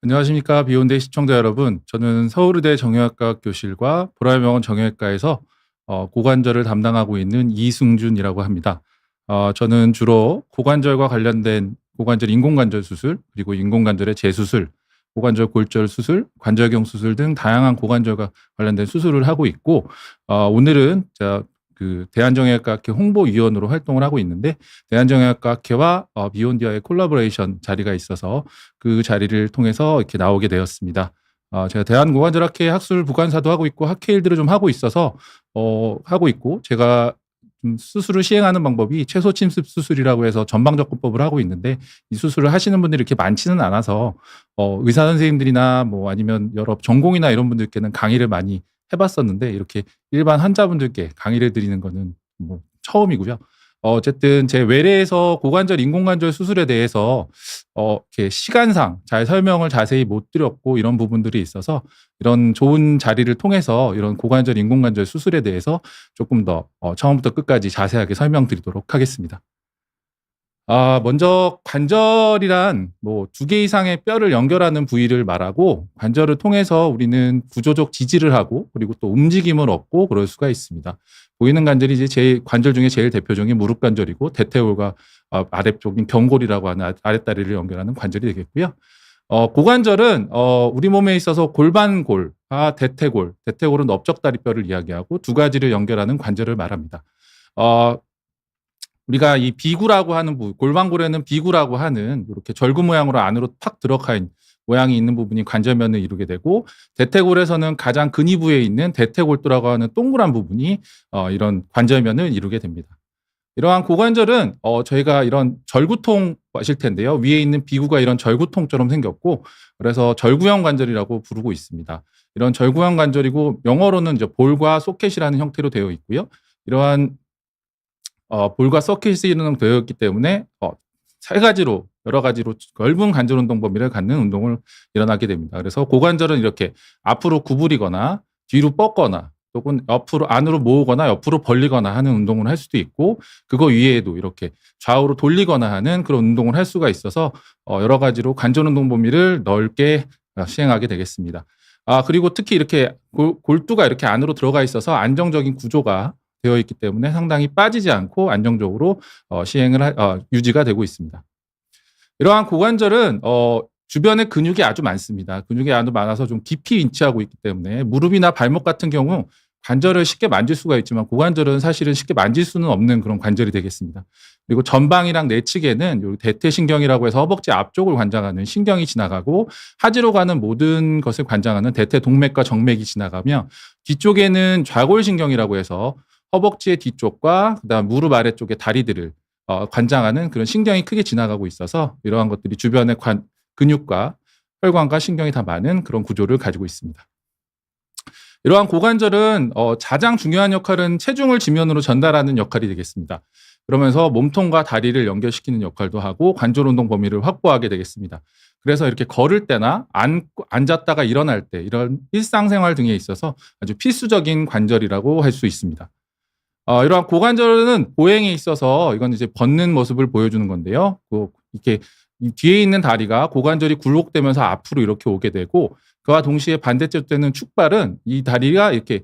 안녕하십니까. 비욘드의 시청자 여러분. 저는 서울의대 정형외과 교실과 보라의병원 정형외과에서 고관절을 담당하고 있는 이승준이라고 합니다. 저는 주로 고관절과 관련된 고관절 인공관절 수술, 그리고 인공관절의 재수술, 고관절 골절 수술, 관절경 수술 등 다양한 고관절과 관련된 수술을 하고 있고, 오늘은 제가 그 대한정형외과학회 홍보위원으로 활동을 하고 있는데, 대한정형외과학회와 비욘디아의 콜라보레이션 자리가 있어서 그 자리를 통해서 이렇게 나오게 되었습니다. 제가 대한고관절학회 학술 부관사도 하고 있고 학회 일들을 좀 하고 있어서 하고 있고, 제가 좀 수술을 시행하는 방법이 최소 침습 수술이라고 해서 전방 접근법을 하고 있는데, 이 수술을 하시는 분들이 이렇게 많지는 않아서 의사 선생님들이나 뭐 아니면 여러 전공이나 이런 분들께는 강의를 많이 해봤었는데, 이렇게 일반 환자분들께 강의를 드리는 거는 뭐 처음이고요. 어쨌든 제 외래에서 고관절 인공관절 수술에 대해서 이렇게 시간상 잘 설명을 자세히 못 드렸고, 이런 부분들이 있어서 이런 좋은 자리를 통해서 이런 고관절 인공관절 수술에 대해서 조금 더 처음부터 끝까지 자세하게 설명드리도록 하겠습니다. 먼저 관절이란 뭐 두 개 이상의 뼈를 연결하는 부위를 말하고, 관절을 통해서 우리는 구조적 지지를 하고 그리고 또 움직임을 얻고 그럴 수가 있습니다. 보이는 관절이 이제 제일 관절 중에 제일 대표적인 무릎 관절이고, 대퇴골과 아래쪽인 경골이라고 하는 아랫다리를 연결하는 관절이 되겠고요. 고관절은 우리 몸에 있어서 골반골과 대퇴골, 대퇴골은 넓적다리뼈를 이야기하고 두 가지를 연결하는 관절을 말합니다. 우리가 이 비구라고 하는 골반골에는 비구라고 하는 이렇게 절구 모양으로 안으로 팍 들어간 모양이 있는 부분이 관절면을 이루게 되고, 대퇴골에서는 가장 근위부에 있는 대퇴골두라고 하는 동그란 부분이 이런 관절면을 이루게 됩니다. 이러한 고관절은 저희가 이런 절구통 아실 텐데요. 위에 있는 비구가 이런 절구통처럼 생겼고, 그래서 절구형 관절이라고 부르고 있습니다. 이런 절구형 관절이고, 영어로는 이제 볼과 소켓이라는 형태로 되어 있고요. 이러한 볼과 서킷이 되어 있기 때문에 세 가지로 여러 가지로 넓은 관절 운동 범위를 갖는 운동을 일어나게 됩니다. 그래서 고관절은 이렇게 앞으로 구부리거나 뒤로 뻗거나, 또는 옆으로 안으로 모으거나 옆으로 벌리거나 하는 운동을 할 수도 있고, 그거 위에도 이렇게 좌우로 돌리거나 하는 그런 운동을 할 수가 있어서 여러 가지로 관절 운동 범위를 넓게 시행하게 되겠습니다. 그리고 특히 이렇게 골두가 이렇게 안으로 들어가 있어서 안정적인 구조가 되어 있기 때문에 상당히 빠지지 않고 안정적으로 유지가 되고 있습니다. 이러한 고관절은 주변에 근육이 아주 많습니다. 근육이 아주 많아서 좀 깊이 위치하고 있기 때문에 무릎이나 발목 같은 경우 관절을 쉽게 만질 수가 있지만, 고관절은 사실은 쉽게 만질 수는 없는 그런 관절이 되겠습니다. 그리고 전방이랑 내측에는 대퇴신경이라고 해서 허벅지 앞쪽을 관장하는 신경이 지나가고, 하지로 가는 모든 것을 관장하는 대퇴동맥과 정맥이 지나가며, 뒤쪽에는 좌골신경이라고 해서 허벅지의 뒤쪽과 그다음 무릎 아래쪽의 다리들을 관장하는 그런 신경이 크게 지나가고 있어서, 이러한 것들이 주변의 근육과 혈관과 신경이 다 많은 그런 구조를 가지고 있습니다. 이러한 고관절은 가장 중요한 역할은 체중을 지면으로 전달하는 역할이 되겠습니다. 그러면서 몸통과 다리를 연결시키는 역할도 하고 관절 운동 범위를 확보하게 되겠습니다. 그래서 이렇게 걸을 때나 앉았다가 일어날 때, 이런 일상생활 등에 있어서 아주 필수적인 관절이라고 할 수 있습니다. 이러한 고관절은 보행에 있어서 이건 이제 벗는 모습을 보여주는 건데요. 이렇게 뒤에 있는 다리가 고관절이 굴곡되면서 앞으로 이렇게 오게 되고, 그와 동시에 반대쪽 되는 축발은 이 다리가 이렇게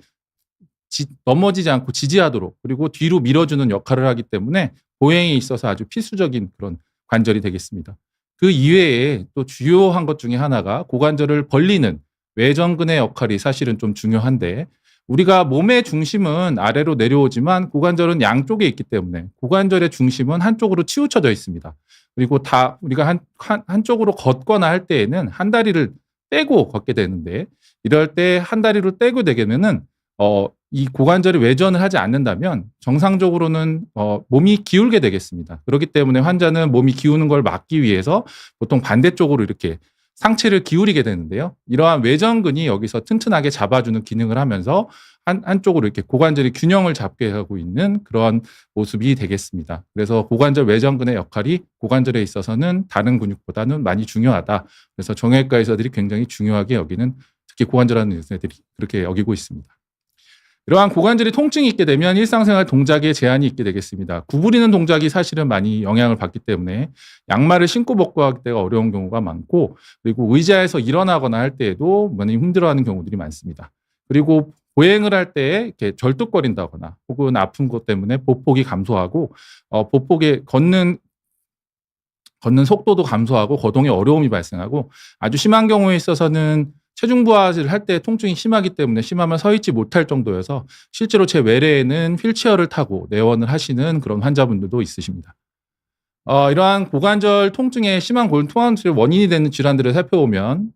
넘어지지 않고 지지하도록, 그리고 뒤로 밀어주는 역할을 하기 때문에 보행에 있어서 아주 필수적인 그런 관절이 되겠습니다. 그 이외에 또 주요한 것 중에 하나가 고관절을 벌리는 외전근의 역할이 사실은 좀 중요한데, 우리가 몸의 중심은 아래로 내려오지만 고관절은 양쪽에 있기 때문에 고관절의 중심은 한쪽으로 치우쳐져 있습니다. 그리고 우리가 한쪽으로 걷거나 할 때에는 한 다리를 떼고 걷게 되는데, 이럴 때 한 다리를 떼고 되면은 이 고관절이 외전을 하지 않는다면 정상적으로는 몸이 기울게 되겠습니다. 그렇기 때문에 환자는 몸이 기우는 걸 막기 위해서 보통 반대쪽으로 이렇게 상체를 기울이게 되는데요. 이러한 외전근이 여기서 튼튼하게 잡아주는 기능을 하면서 한쪽으로 이렇게 고관절이 균형을 잡게 하고 있는 그런 모습이 되겠습니다. 그래서 고관절 외전근의 역할이 고관절에 있어서는 다른 근육보다는 많이 중요하다. 그래서 정형외과 의사들이 굉장히 중요하게 여기는, 특히 고관절하는 의사들이 그렇게 여기고 있습니다. 이러한 고관절이 통증이 있게 되면 일상생활 동작에 제한이 있게 되겠습니다. 구부리는 동작이 사실은 많이 영향을 받기 때문에 양말을 신고 벗고 할 때가 어려운 경우가 많고, 그리고 의자에서 일어나거나 할 때에도 많이 힘들어하는 경우들이 많습니다. 그리고 보행을 할 때 이렇게 절뚝거린다거나 혹은 아픈 것 때문에 보폭이 감소하고 보폭에 걷는 속도도 감소하고 거동에 어려움이 발생하고, 아주 심한 경우에 있어서는 체중 부하를 할 때 통증이 심하기 때문에 심하면 서 있지 못할 정도여서 실제로 제 외래에는 휠체어를 타고 내원을 하시는 그런 환자분들도 있으십니다. 이러한 고관절 통증의 심한 고관절 원인이 되는 질환들을 살펴보면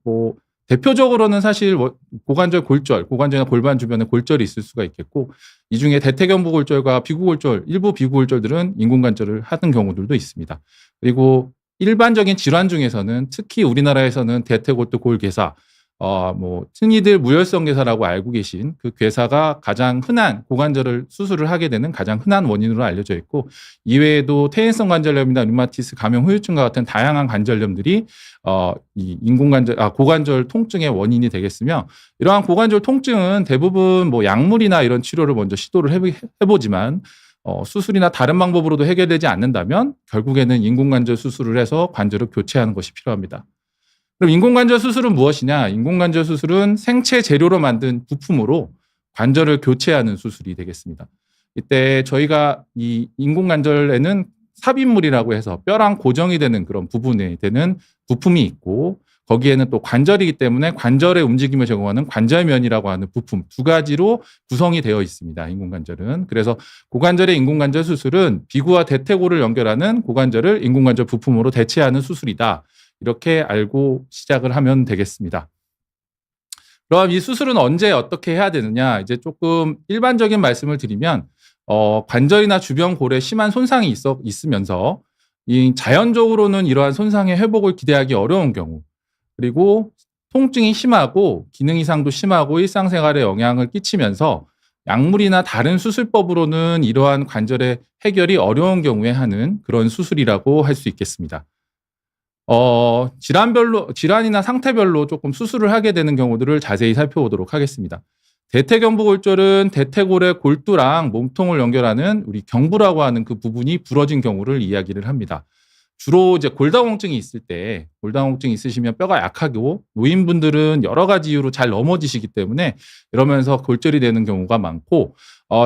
대표적으로는 사실 고관절 골절, 고관절이나 골반 주변에 골절이 있을 수가 있겠고, 이 중에 대퇴경부 골절과 비구골절, 일부 비구골절들은 인공관절을 하는 경우들도 있습니다. 그리고 일반적인 질환 중에서는 특히 우리나라에서는 대퇴골두 골괴사, 흔히들 무혈성 괴사라고 알고 계신 그 괴사가 가장 흔한 고관절을 수술을 하게 되는 가장 흔한 원인으로 알려져 있고, 이외에도 퇴행성 관절염이나 류마티스, 감염 후유증과 같은 다양한 관절염들이 이 고관절 통증의 원인이 되겠으며, 이러한 고관절 통증은 대부분 약물이나 이런 치료를 먼저 시도를 해보지만 수술이나 다른 방법으로도 해결되지 않는다면 결국에는 인공관절 수술을 해서 관절을 교체하는 것이 필요합니다. 그럼 인공관절 수술은 무엇이냐? 인공관절 수술은 생체 재료로 만든 부품으로 관절을 교체하는 수술이 되겠습니다. 이때 저희가 이 인공관절에는 삽입물이라고 해서 뼈랑 고정이 되는 그런 부분에 되는 부품이 있고, 거기에는 또 관절이기 때문에 관절의 움직임을 제공하는 관절면이라고 하는 부품, 두 가지로 구성이 되어 있습니다. 인공관절은. 그래서 고관절의 인공관절 수술은 비구와 대퇴골을 연결하는 고관절을 인공관절 부품으로 대체하는 수술이다. 이렇게 알고 시작을 하면 되겠습니다. 그럼 이 수술은 언제 어떻게 해야 되느냐? 이제 조금 일반적인 말씀을 드리면 관절이나 주변 골에 심한 손상이 있으면서 이 자연적으로는 이러한 손상의 회복을 기대하기 어려운 경우, 그리고 통증이 심하고 기능 이상도 심하고 일상생활에 영향을 끼치면서 약물이나 다른 수술법으로는 이러한 관절의 해결이 어려운 경우에 하는 그런 수술이라고 할 수 있겠습니다. 질환이나 상태별로 조금 수술을 하게 되는 경우들을 자세히 살펴보도록 하겠습니다. 대퇴경부골절은 대퇴골의 골두랑 몸통을 연결하는 우리 경부라고 하는 그 부분이 부러진 경우를 이야기를 합니다. 주로 이제 골다공증이 있으시면 뼈가 약하고 노인분들은 여러 가지 이유로 잘 넘어지시기 때문에 이러면서 골절이 되는 경우가 많고,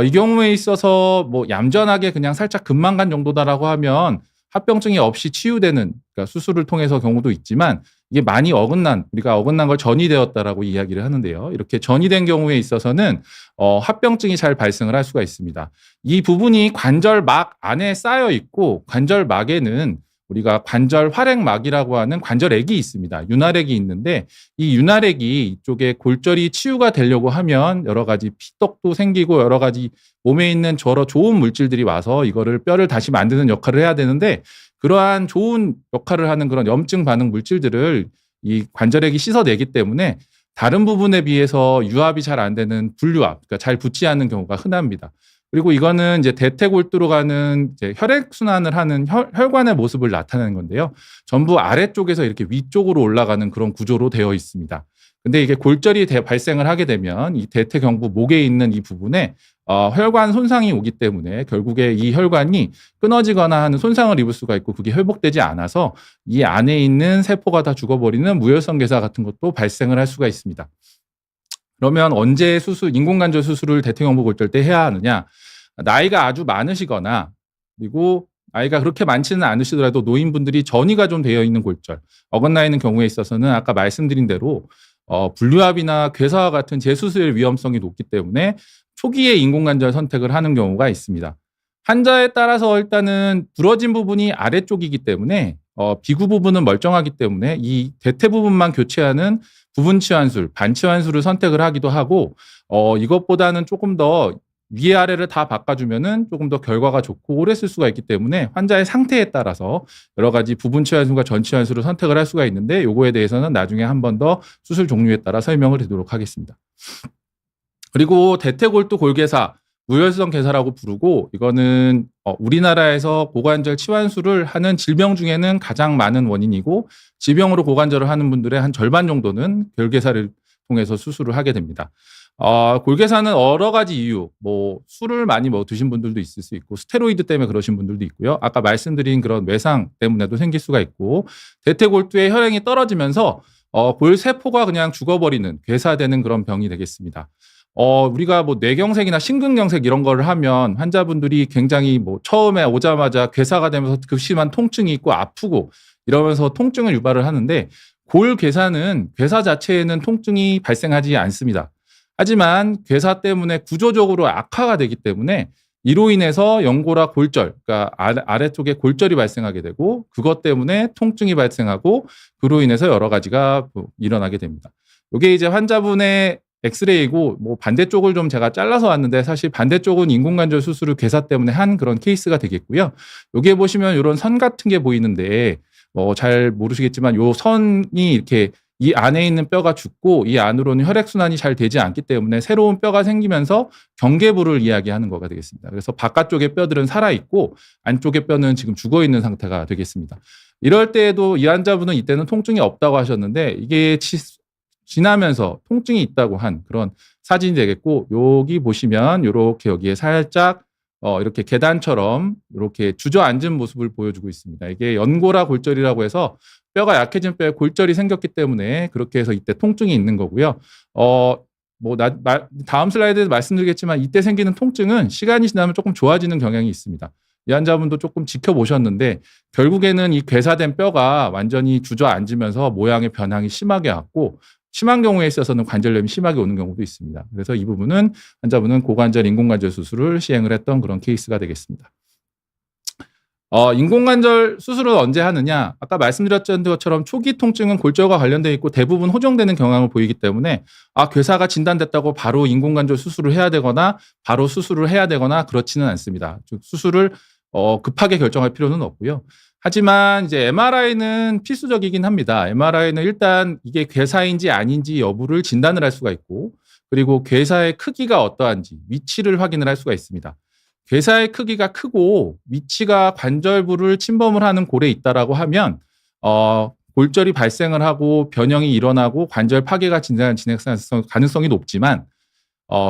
이 경우에 있어서 얌전하게 그냥 살짝 근만간 정도다라고 하면 합병증이 없이 치유되는, 그러니까 수술을 통해서 경우도 있지만, 이게 많이 우리가 어긋난 걸 전이 되었다라고 이야기를 하는데요. 이렇게 전이 된 경우에 있어서는 합병증이 잘 발생을 할 수가 있습니다. 이 부분이 관절막 안에 쌓여 있고, 관절막에는 우리가 관절 활액막이라고 하는 관절액이 있습니다. 윤활액이 있는데, 이 윤활액이 이쪽에 골절이 치유가 되려고 하면 여러 가지 피떡도 생기고 여러 가지 몸에 있는 여러 좋은 물질들이 와서 이거를 뼈를 다시 만드는 역할을 해야 되는데, 그러한 좋은 역할을 하는 그런 염증 반응 물질들을 이 관절액이 씻어내기 때문에 다른 부분에 비해서 유압이 잘 안 되는 불유압, 그러니까 잘 붙지 않는 경우가 흔합니다. 그리고 이거는 이제 대퇴골두로 가는 이제 혈액순환을 하는 혈관의 모습을 나타내는 건데요. 전부 아래쪽에서 이렇게 위쪽으로 올라가는 그런 구조로 되어 있습니다. 근데 이게 골절이 발생을 하게 되면 이 대퇴경부 목에 있는 이 부분에 혈관 손상이 오기 때문에 결국에 이 혈관이 끊어지거나 하는 손상을 입을 수가 있고, 그게 회복되지 않아서 이 안에 있는 세포가 다 죽어버리는 무혈성 괴사 같은 것도 발생을 할 수가 있습니다. 그러면 언제 인공관절 수술을 대퇴경부 골절 때 해야 하느냐? 나이가 아주 많으시거나, 그리고 나이가 그렇게 많지는 않으시더라도 노인분들이 전이가 좀 되어 있는 골절, 어긋나 있는 경우에 있어서는 아까 말씀드린 대로 불유압이나 괴사와 같은 재수술의 위험성이 높기 때문에 초기에 인공관절 선택을 하는 경우가 있습니다. 환자에 따라서 일단은 부러진 부분이 아래쪽이기 때문에 비구 부분은 멀쩡하기 때문에 이 대퇴 부분만 교체하는 부분 치환술, 반치환술을 선택을 하기도 하고, 이것보다는 조금 더 위아래를 다 바꿔주면은 조금 더 결과가 좋고 오래 쓸 수가 있기 때문에 환자의 상태에 따라서 여러 가지 부분 치환술과 전 치환술을 선택을 할 수가 있는데, 요거에 대해서는 나중에 한 번 더 수술 종류에 따라 설명을 드리도록 하겠습니다. 그리고 대퇴골두 골괴사, 무혈성 괴사라고 부르고, 이거는 우리나라에서 고관절 치환술을 하는 질병 중에는 가장 많은 원인이고, 질병으로 고관절을 하는 분들의 한 절반 정도는 통해서 수술을 하게 됩니다. 골괴사는 여러 가지 이유, 뭐 술을 많이 드신 분들도 있을 수 있고 스테로이드 때문에 그러신 분들도 있고요. 아까 말씀드린 그런 외상 때문에도 생길 수가 있고 대퇴골두의 혈행이 떨어지면서 골세포가 그냥 죽어버리는 괴사되는 그런 병이 되겠습니다. 우리가 뭐 뇌경색이나 심근경색 이런 거를 하면 환자분들이 굉장히 뭐 처음에 오자마자 괴사가 되면서 극심한 통증이 있고 아프고 이러면서 통증을 유발을 하는데 골괴사는 괴사 자체에는 통증이 발생하지 않습니다. 하지만 괴사 때문에 구조적으로 악화가 되기 때문에 이로 인해서 연골화 골절, 그러니까 아래쪽에 골절이 발생하게 되고 그것 때문에 통증이 발생하고 그로 인해서 여러 가지가 일어나게 됩니다. 이게 이제 환자분의 엑스레이고 뭐 반대쪽을 좀 제가 잘라서 왔는데 사실 반대쪽은 인공관절 수술을 괴사 때문에 한 그런 케이스가 되겠고요. 여기에 보시면 이런 선 같은 게 보이는데 잘 모르시겠지만 요 선이 이렇게 이 안에 있는 뼈가 죽고 이 안으로는 혈액순환이 잘 되지 않기 때문에 새로운 뼈가 생기면서 경계부를 이야기하는 거가 되겠습니다. 그래서 바깥쪽의 뼈들은 살아있고 안쪽의 뼈는 지금 죽어있는 상태가 되겠습니다. 이럴 때에도 이 환자분은 이때는 통증이 없다고 하셨는데 이게 지나면서 통증이 있다고 한 그런 사진이 되겠고 여기 보시면 이렇게 여기에 살짝 이렇게 계단처럼 이렇게 주저앉은 모습을 보여주고 있습니다. 이게 연골화 골절이라고 해서 뼈가 약해진 뼈에 골절이 생겼기 때문에 그렇게 해서 이때 통증이 있는 거고요. 다음 슬라이드에서 말씀드리겠지만 이때 생기는 통증은 시간이 지나면 조금 좋아지는 경향이 있습니다. 이 환자분도 조금 지켜보셨는데 결국에는 이 괴사된 뼈가 완전히 주저앉으면서 모양의 변형이 심하게 왔고 심한 경우에 있어서는 관절염이 심하게 오는 경우도 있습니다. 그래서 이 부분은 환자분은 고관절 인공관절 수술을 시행을 했던 그런 케이스가 되겠습니다. 인공관절 수술을 언제 하느냐? 아까 말씀드렸던 것처럼 초기 통증은 골절과 관련되어 있고 대부분 호정되는 경향을 보이기 때문에 괴사가 진단됐다고 바로 인공관절 수술을 해야 되거나 바로 수술을 해야 되거나 그렇지는 않습니다. 즉 수술을 급하게 결정할 필요는 없고요. 하지만 이제 MRI는 필수적이긴 합니다. MRI는 일단 이게 괴사인지 아닌지 여부를 진단을 할 수가 있고 그리고 괴사의 크기가 어떠한지 위치를 확인을 할 수가 있습니다. 괴사의 크기가 크고 위치가 관절부를 침범을 하는 골에 있다라고 하면 골절이 발생을 하고 변형이 일어나고 관절 파괴가 진행할 가능성이 높지만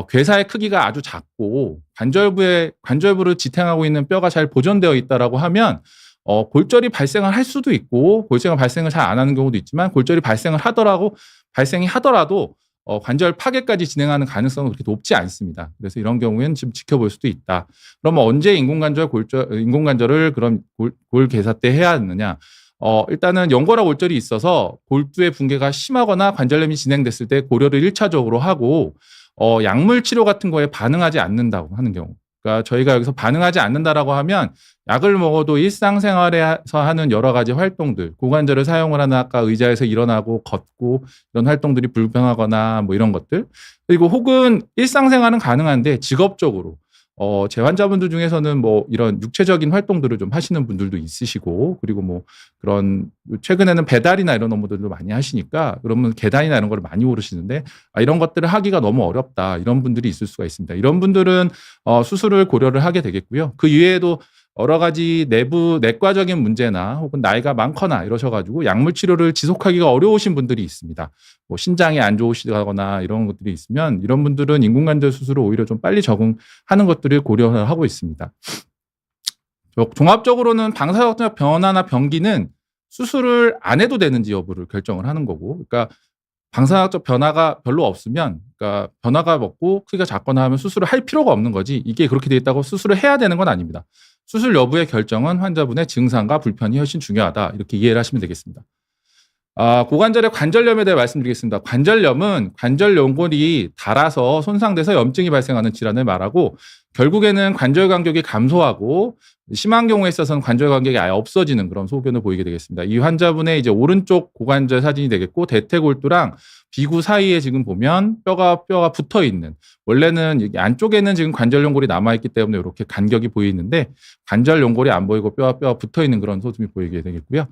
괴사의 크기가 아주 작고 관절부를 지탱하고 있는 뼈가 잘 보존되어 있다라고 하면 골절이 발생을 할 수도 있고 골절이 발생을 잘 안 하는 경우도 있지만 골절이 발생이 하더라도 관절 파괴까지 진행하는 가능성은 그렇게 높지 않습니다. 그래서 이런 경우에는 지금 지켜볼 수도 있다. 그러면 언제 인공관절을 그럼 골괴사 때 해야 하느냐? 일단은 연골화 골절이 있어서 골두의 붕괴가 심하거나 관절염이 진행됐을 때 고려를 1차적으로 하고 약물 치료 같은 거에 반응하지 않는다고 하는 경우. 그러니까 저희가 여기서 반응하지 않는다라고 하면 약을 먹어도 일상생활에서 하는 여러 가지 활동들, 고관절을 사용을 하는 아까 의자에서 일어나고 걷고 이런 활동들이 불편하거나 뭐 이런 것들. 그리고 혹은 일상생활은 가능한데 직업적으로 제 환자분들 중에서는 뭐 이런 육체적인 활동들을 좀 하시는 분들도 있으시고 그리고 뭐 그런 최근에는 배달이나 이런 업무들도 많이 하시니까 그러면 계단이나 이런 걸 많이 오르시는데 이런 것들을 하기가 너무 어렵다 이런 분들이 있을 수가 있습니다. 이런 분들은 수술을 고려를 하게 되겠고요. 그 이외에도 여러 가지 내과적인 문제나 혹은 나이가 많거나 이러셔가지고 약물 치료를 지속하기가 어려우신 분들이 있습니다. 뭐 신장이 안 좋으시거나 이런 것들이 있으면 이런 분들은 인공관절 수술을 오히려 좀 빨리 적응하는 것들을 고려를 하고 있습니다. 종합적으로는 방사선적 변화나 병기는 수술을 안 해도 되는지 여부를 결정을 하는 거고, 그러니까 방사선적 변화가 별로 없으면, 그러니까 변화가 없고 크기가 작거나 하면 수술을 할 필요가 없는 거지 이게 그렇게 돼 있다고 수술을 해야 되는 건 아닙니다. 수술 여부의 결정은 환자분의 증상과 불편이 훨씬 중요하다 이렇게 이해를 하시면 되겠습니다. 고관절의 관절염에 대해 말씀드리겠습니다. 관절염은 관절 연골이 닳아서 손상돼서 염증이 발생하는 질환을 말하고 결국에는 관절 간격이 감소하고 심한 경우에 있어서는 관절 간격이 아예 없어지는 그런 소견을 보이게 되겠습니다. 이 환자분의 이제 오른쪽 고관절 사진이 되겠고 대퇴골두랑 비구 사이에 지금 보면 뼈가 붙어 있는 원래는 여기 안쪽에는 지금 관절 연골이 남아 있기 때문에 이렇게 간격이 보이는데 관절 연골이 안 보이고 뼈가 붙어 있는 그런 소름이 보이게 되겠고요.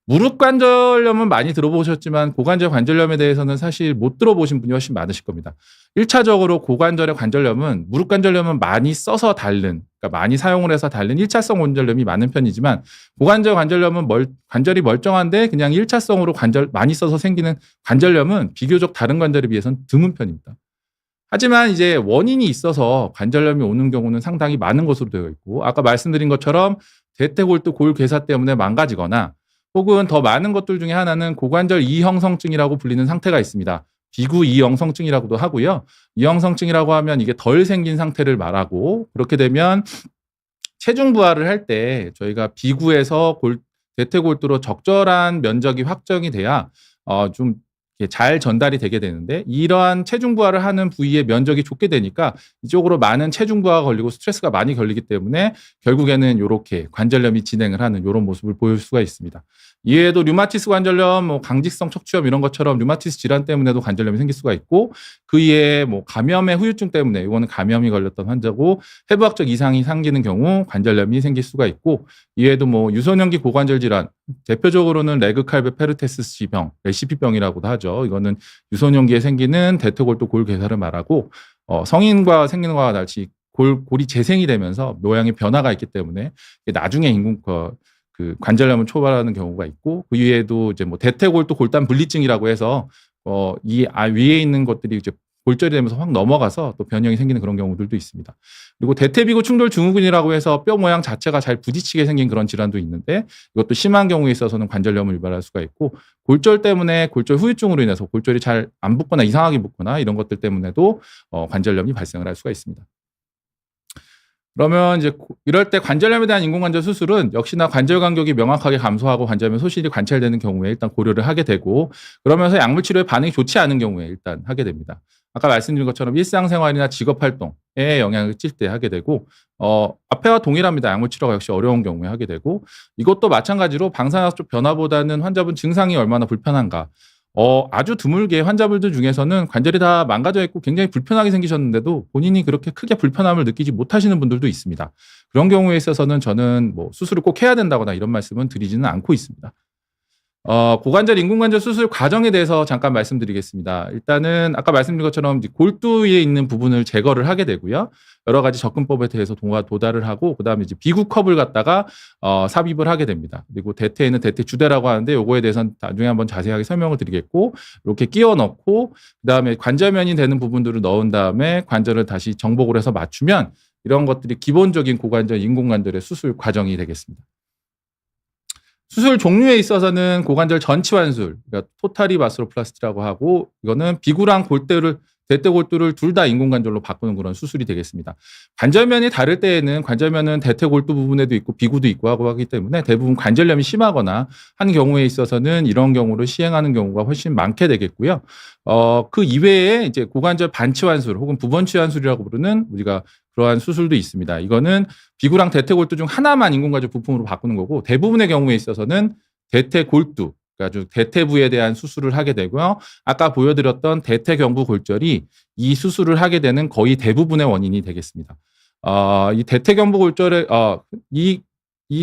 무릎 관절염은 많이 들어보셨지만 고관절 관절염에 대해서는 사실 못 들어보신 분이 훨씬 많으실 겁니다. 1차적으로 고관절의 관절염은 무릎 관절염은 많이 써서 닳는, 그러니까 많이 사용을 해서 닳는 1차성 관절염이 많은 편이지만 고관절 관절염은 관절이 멀쩡한데 그냥 1차성으로 관절 많이 써서 생기는 관절염은 비교적 다른 관절에 비해서는 드문 편입니다. 하지만 이제 원인이 있어서 관절염이 오는 경우는 상당히 많은 것으로 되어 있고, 아까 말씀드린 것처럼 대퇴골두 골괴사 때문에 망가지거나 혹은 더 많은 것들 중에 하나는 고관절 이형성증이라고 불리는 상태가 있습니다. 비구 이형성증이라고도 하고요. 이형성증이라고 하면 이게 덜 생긴 상태를 말하고, 그렇게 되면 체중 부하를 할 때 저희가 비구에서 대퇴골두로 적절한 면적이 확정이 돼야 좀 잘 전달이 되게 되는데, 이러한 체중 부하를 하는 부위의 면적이 좁게 되니까 이쪽으로 많은 체중 부하가 걸리고 스트레스가 많이 걸리기 때문에 결국에는 이렇게 관절염이 진행을 하는 이런 모습을 보일 수가 있습니다. 이외에도 류마티스 관절염, 강직성 척추염 이런 것처럼 류마티스 질환 때문에도 관절염이 생길 수가 있고, 그 이외에 감염의 후유증 때문에, 이거는 감염이 걸렸던 환자고 해부학적 이상이 생기는 경우 관절염이 생길 수가 있고, 이외에도 유소년기 고관절 질환, 대표적으로는 레그칼베 페르테스병, 레시피병이라고도 하죠. 이거는 유소년기에 생기는 대퇴골두 골괴사를 말하고, 성인과 생기는 것과 달리 골이 재생이 되면서 모양의 변화가 있기 때문에 나중에 그 관절염을 초발하는 경우가 있고, 그 이외에도 이제 대퇴골두 골단 분리증이라고 해서 이 위에 있는 것들이 이제 골절이 되면서 확 넘어가서 또 변형이 생기는 그런 경우들도 있습니다. 그리고 대퇴비구 충돌 증후군이라고 해서 뼈 모양 자체가 잘 부딪히게 생긴 그런 질환도 있는데, 이것도 심한 경우에 있어서는 관절염을 유발할 수가 있고, 골절 때문에 골절 후유증으로 인해서 골절이 잘 안 붙거나 이상하게 붙거나 이런 것들 때문에도 관절염이 발생을 할 수가 있습니다. 그러면 이제 이럴 때 관절염에 대한 인공관절 수술은 역시나 관절 간격이 명확하게 감소하고 관절염 소실이 관찰되는 경우에 일단 고려를 하게 되고, 그러면서 약물 치료에 반응이 좋지 않은 경우에 일단 하게 됩니다. 아까 말씀드린 것처럼 일상생활이나 직업활동에 영향을 끼칠 때 하게 되고, 앞에와 동일합니다. 약물 치료가 역시 어려운 경우에 하게 되고, 이것도 마찬가지로 방사능 쪽 변화보다는 환자분 증상이 얼마나 불편한가, 아주 드물게 환자분들 중에서는 관절이 다 망가져 있고 굉장히 불편하게 생기셨는데도 본인이 그렇게 크게 불편함을 느끼지 못하시는 분들도 있습니다. 그런 경우에 있어서는 저는 수술을 꼭 해야 된다거나 이런 말씀은 드리지는 않고 있습니다. 고관절 인공관절 수술 과정에 대해서 잠깐 말씀드리겠습니다. 일단은 아까 말씀드린 것처럼 골두에 있는 부분을 제거를 하게 되고요. 여러 가지 접근법에 대해서 도달을 하고, 그다음에 이제 비구컵을 갖다가 삽입을 하게 됩니다. 그리고 대퇴에는 대퇴 주대라고 하는데, 요거에 대해서는 나중에 한번 자세하게 설명을 드리겠고, 이렇게 끼워 넣고 그다음에 관절면이 되는 부분들을 넣은 다음에 관절을 다시 정복을 해서 맞추면, 이런 것들이 기본적인 고관절 인공관절의 수술 과정이 되겠습니다. 수술 종류에 있어서는 고관절 전치환술, 그러니까 토탈리 바스로플라스티라고 하고, 이거는 비구랑 대퇴골두를 둘 다 인공관절로 바꾸는 그런 수술이 되겠습니다. 관절면이 다를 때에는 관절면은 대퇴골두 부분에도 있고 비구도 있고 하기 때문에 대부분 관절염이 심하거나 한 경우에 있어서는 이런 경우를 시행하는 경우가 훨씬 많게 되겠고요. 그 이외에 이제 고관절 반치환술 혹은 부번치환술이라고 부르는 우리가 그러한 수술도 있습니다. 이거는 비구랑 대퇴골두 중 하나만 인공관절 부품으로 바꾸는 거고, 대부분의 경우에 있어서는 대퇴골두, 그러니까 대퇴부에 대한 수술을 하게 되고요. 아까 보여드렸던 대퇴경부 골절이 이 수술을 하게 되는 거의 대부분의 원인이 되겠습니다. 이 대퇴경부 골절의 이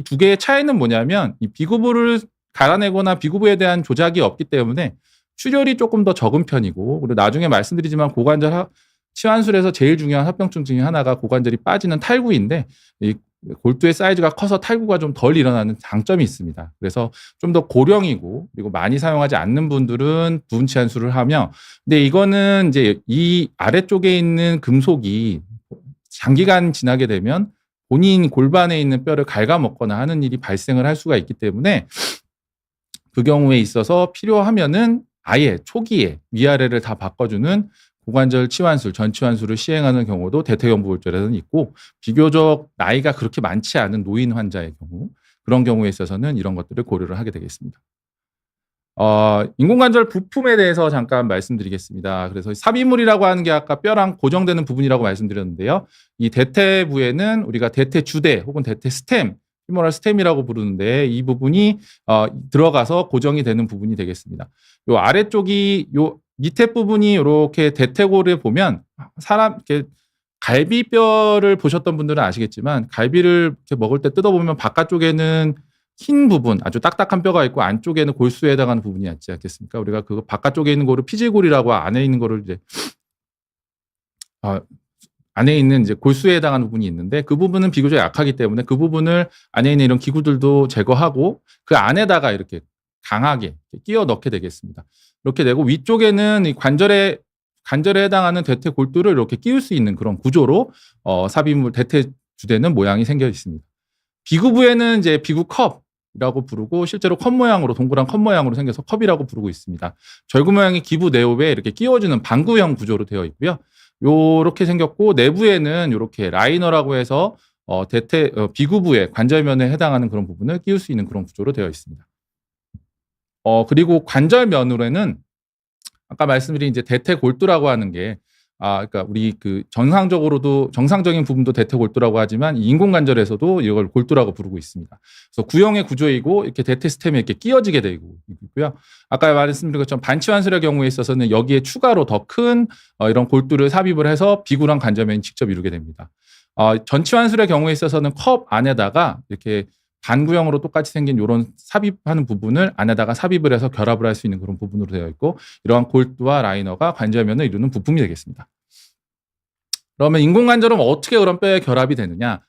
두 개의 차이는 뭐냐면, 이 비구부를 갈아내거나 비구부에 대한 조작이 없기 때문에 출혈이 조금 더 적은 편이고, 그리고 나중에 말씀드리지만 고관절 치환술에서 제일 중요한 합병증 중에 하나가 고관절이 빠지는 탈구인데, 이 골두의 사이즈가 커서 탈구가 좀 덜 일어나는 장점이 있습니다. 그래서 좀 더 고령이고, 그리고 많이 사용하지 않는 분들은 부분 치환술을 하며, 근데 이거는 이제 이 아래쪽에 있는 금속이 장기간 지나게 되면 본인 골반에 있는 뼈를 갉아먹거나 하는 일이 발생을 할 수가 있기 때문에, 그 경우에 있어서 필요하면은 아예 초기에 위아래를 다 바꿔주는 고관절 치환술, 전치환술을 시행하는 경우도 대퇴경부 골절에는 있고, 비교적 나이가 그렇게 많지 않은 노인 환자의 경우, 그런 경우에 있어서는 이런 것들을 고려를 하게 되겠습니다. 인공관절 부품에 대해서 잠깐 말씀드리겠습니다. 그래서 삽입물이라고 하는 게 아까 뼈랑 고정되는 부분이라고 말씀드렸는데요. 이 대퇴부에는 우리가 대퇴주대 혹은 대퇴스템, 휴머럴 스템이라고 부르는데, 이 부분이 들어가서 고정이 되는 부분이 되겠습니다. 요 아래쪽이 요 밑에 부분이 이렇게 대퇴골에 보면 이렇게 갈비뼈를 보셨던 분들은 아시겠지만, 갈비를 이렇게 먹을 때 뜯어보면 바깥쪽에는 흰 부분, 아주 딱딱한 뼈가 있고 안쪽에는 골수에 해당하는 부분이 있지 않겠습니까? 우리가 그 바깥쪽에 있는 거를 피질골이라고 안에 있는 거를 이제 안에 있는 이제 골수에 해당하는 부분이 있는데 그 부분은 비교적 약하기 때문에 그 부분을 안에 있는 이런 기구들도 제거하고 그 안에다가 이렇게 강하게 끼워 넣게 되겠습니다. 이렇게 되고 위쪽에는 이 관절에 해당하는 대퇴골두를 이렇게 끼울 수 있는 그런 구조로 삽입물 대퇴주되는 모양이 생겨 있습니다. 비구부에는 이제 비구컵이라고 부르고 실제로 컵 모양으로 동그란 컵 모양으로 생겨서 컵이라고 부르고 있습니다. 절구 모양의 기부 내부에 이렇게 끼워주는 방구형 구조로 되어 있고요. 요렇게 생겼고 내부에는 이렇게 라이너라고 해서 비구부의 관절면에 해당하는 그런 부분을 끼울 수 있는 그런 구조로 되어 있습니다. 그리고 관절면으로는 아까 말씀드린 이제 대퇴골두라고 하는 게 그러니까 우리 그 정상적인 부분도 대퇴골두라고 하지만 인공관절에서도 이걸 골두라고 부르고 있습니다. 그래서 구형의 구조이고 이렇게 대퇴 스템에 이렇게 끼어지게 되고 있고요. 아까 말씀드린 것처럼 반치환술의 경우에 있어서는 여기에 추가로 더 큰 이런 골두를 삽입을 해서 비구랑 관절면이 직접 이루게 됩니다. 전치환술의 경우에 있어서는 컵 안에다가 이렇게 반구형으로 똑같이 생긴 이런 삽입하는 부분을 안에다가 삽입을 해서 결합을 할 수 있는 그런 부분으로 되어 있고 이러한 골두와 라이너가 관절면을 이루는 부품이 되겠습니다. 그러면 인공관절은 어떻게 그런 뼈에 결합이 되느냐?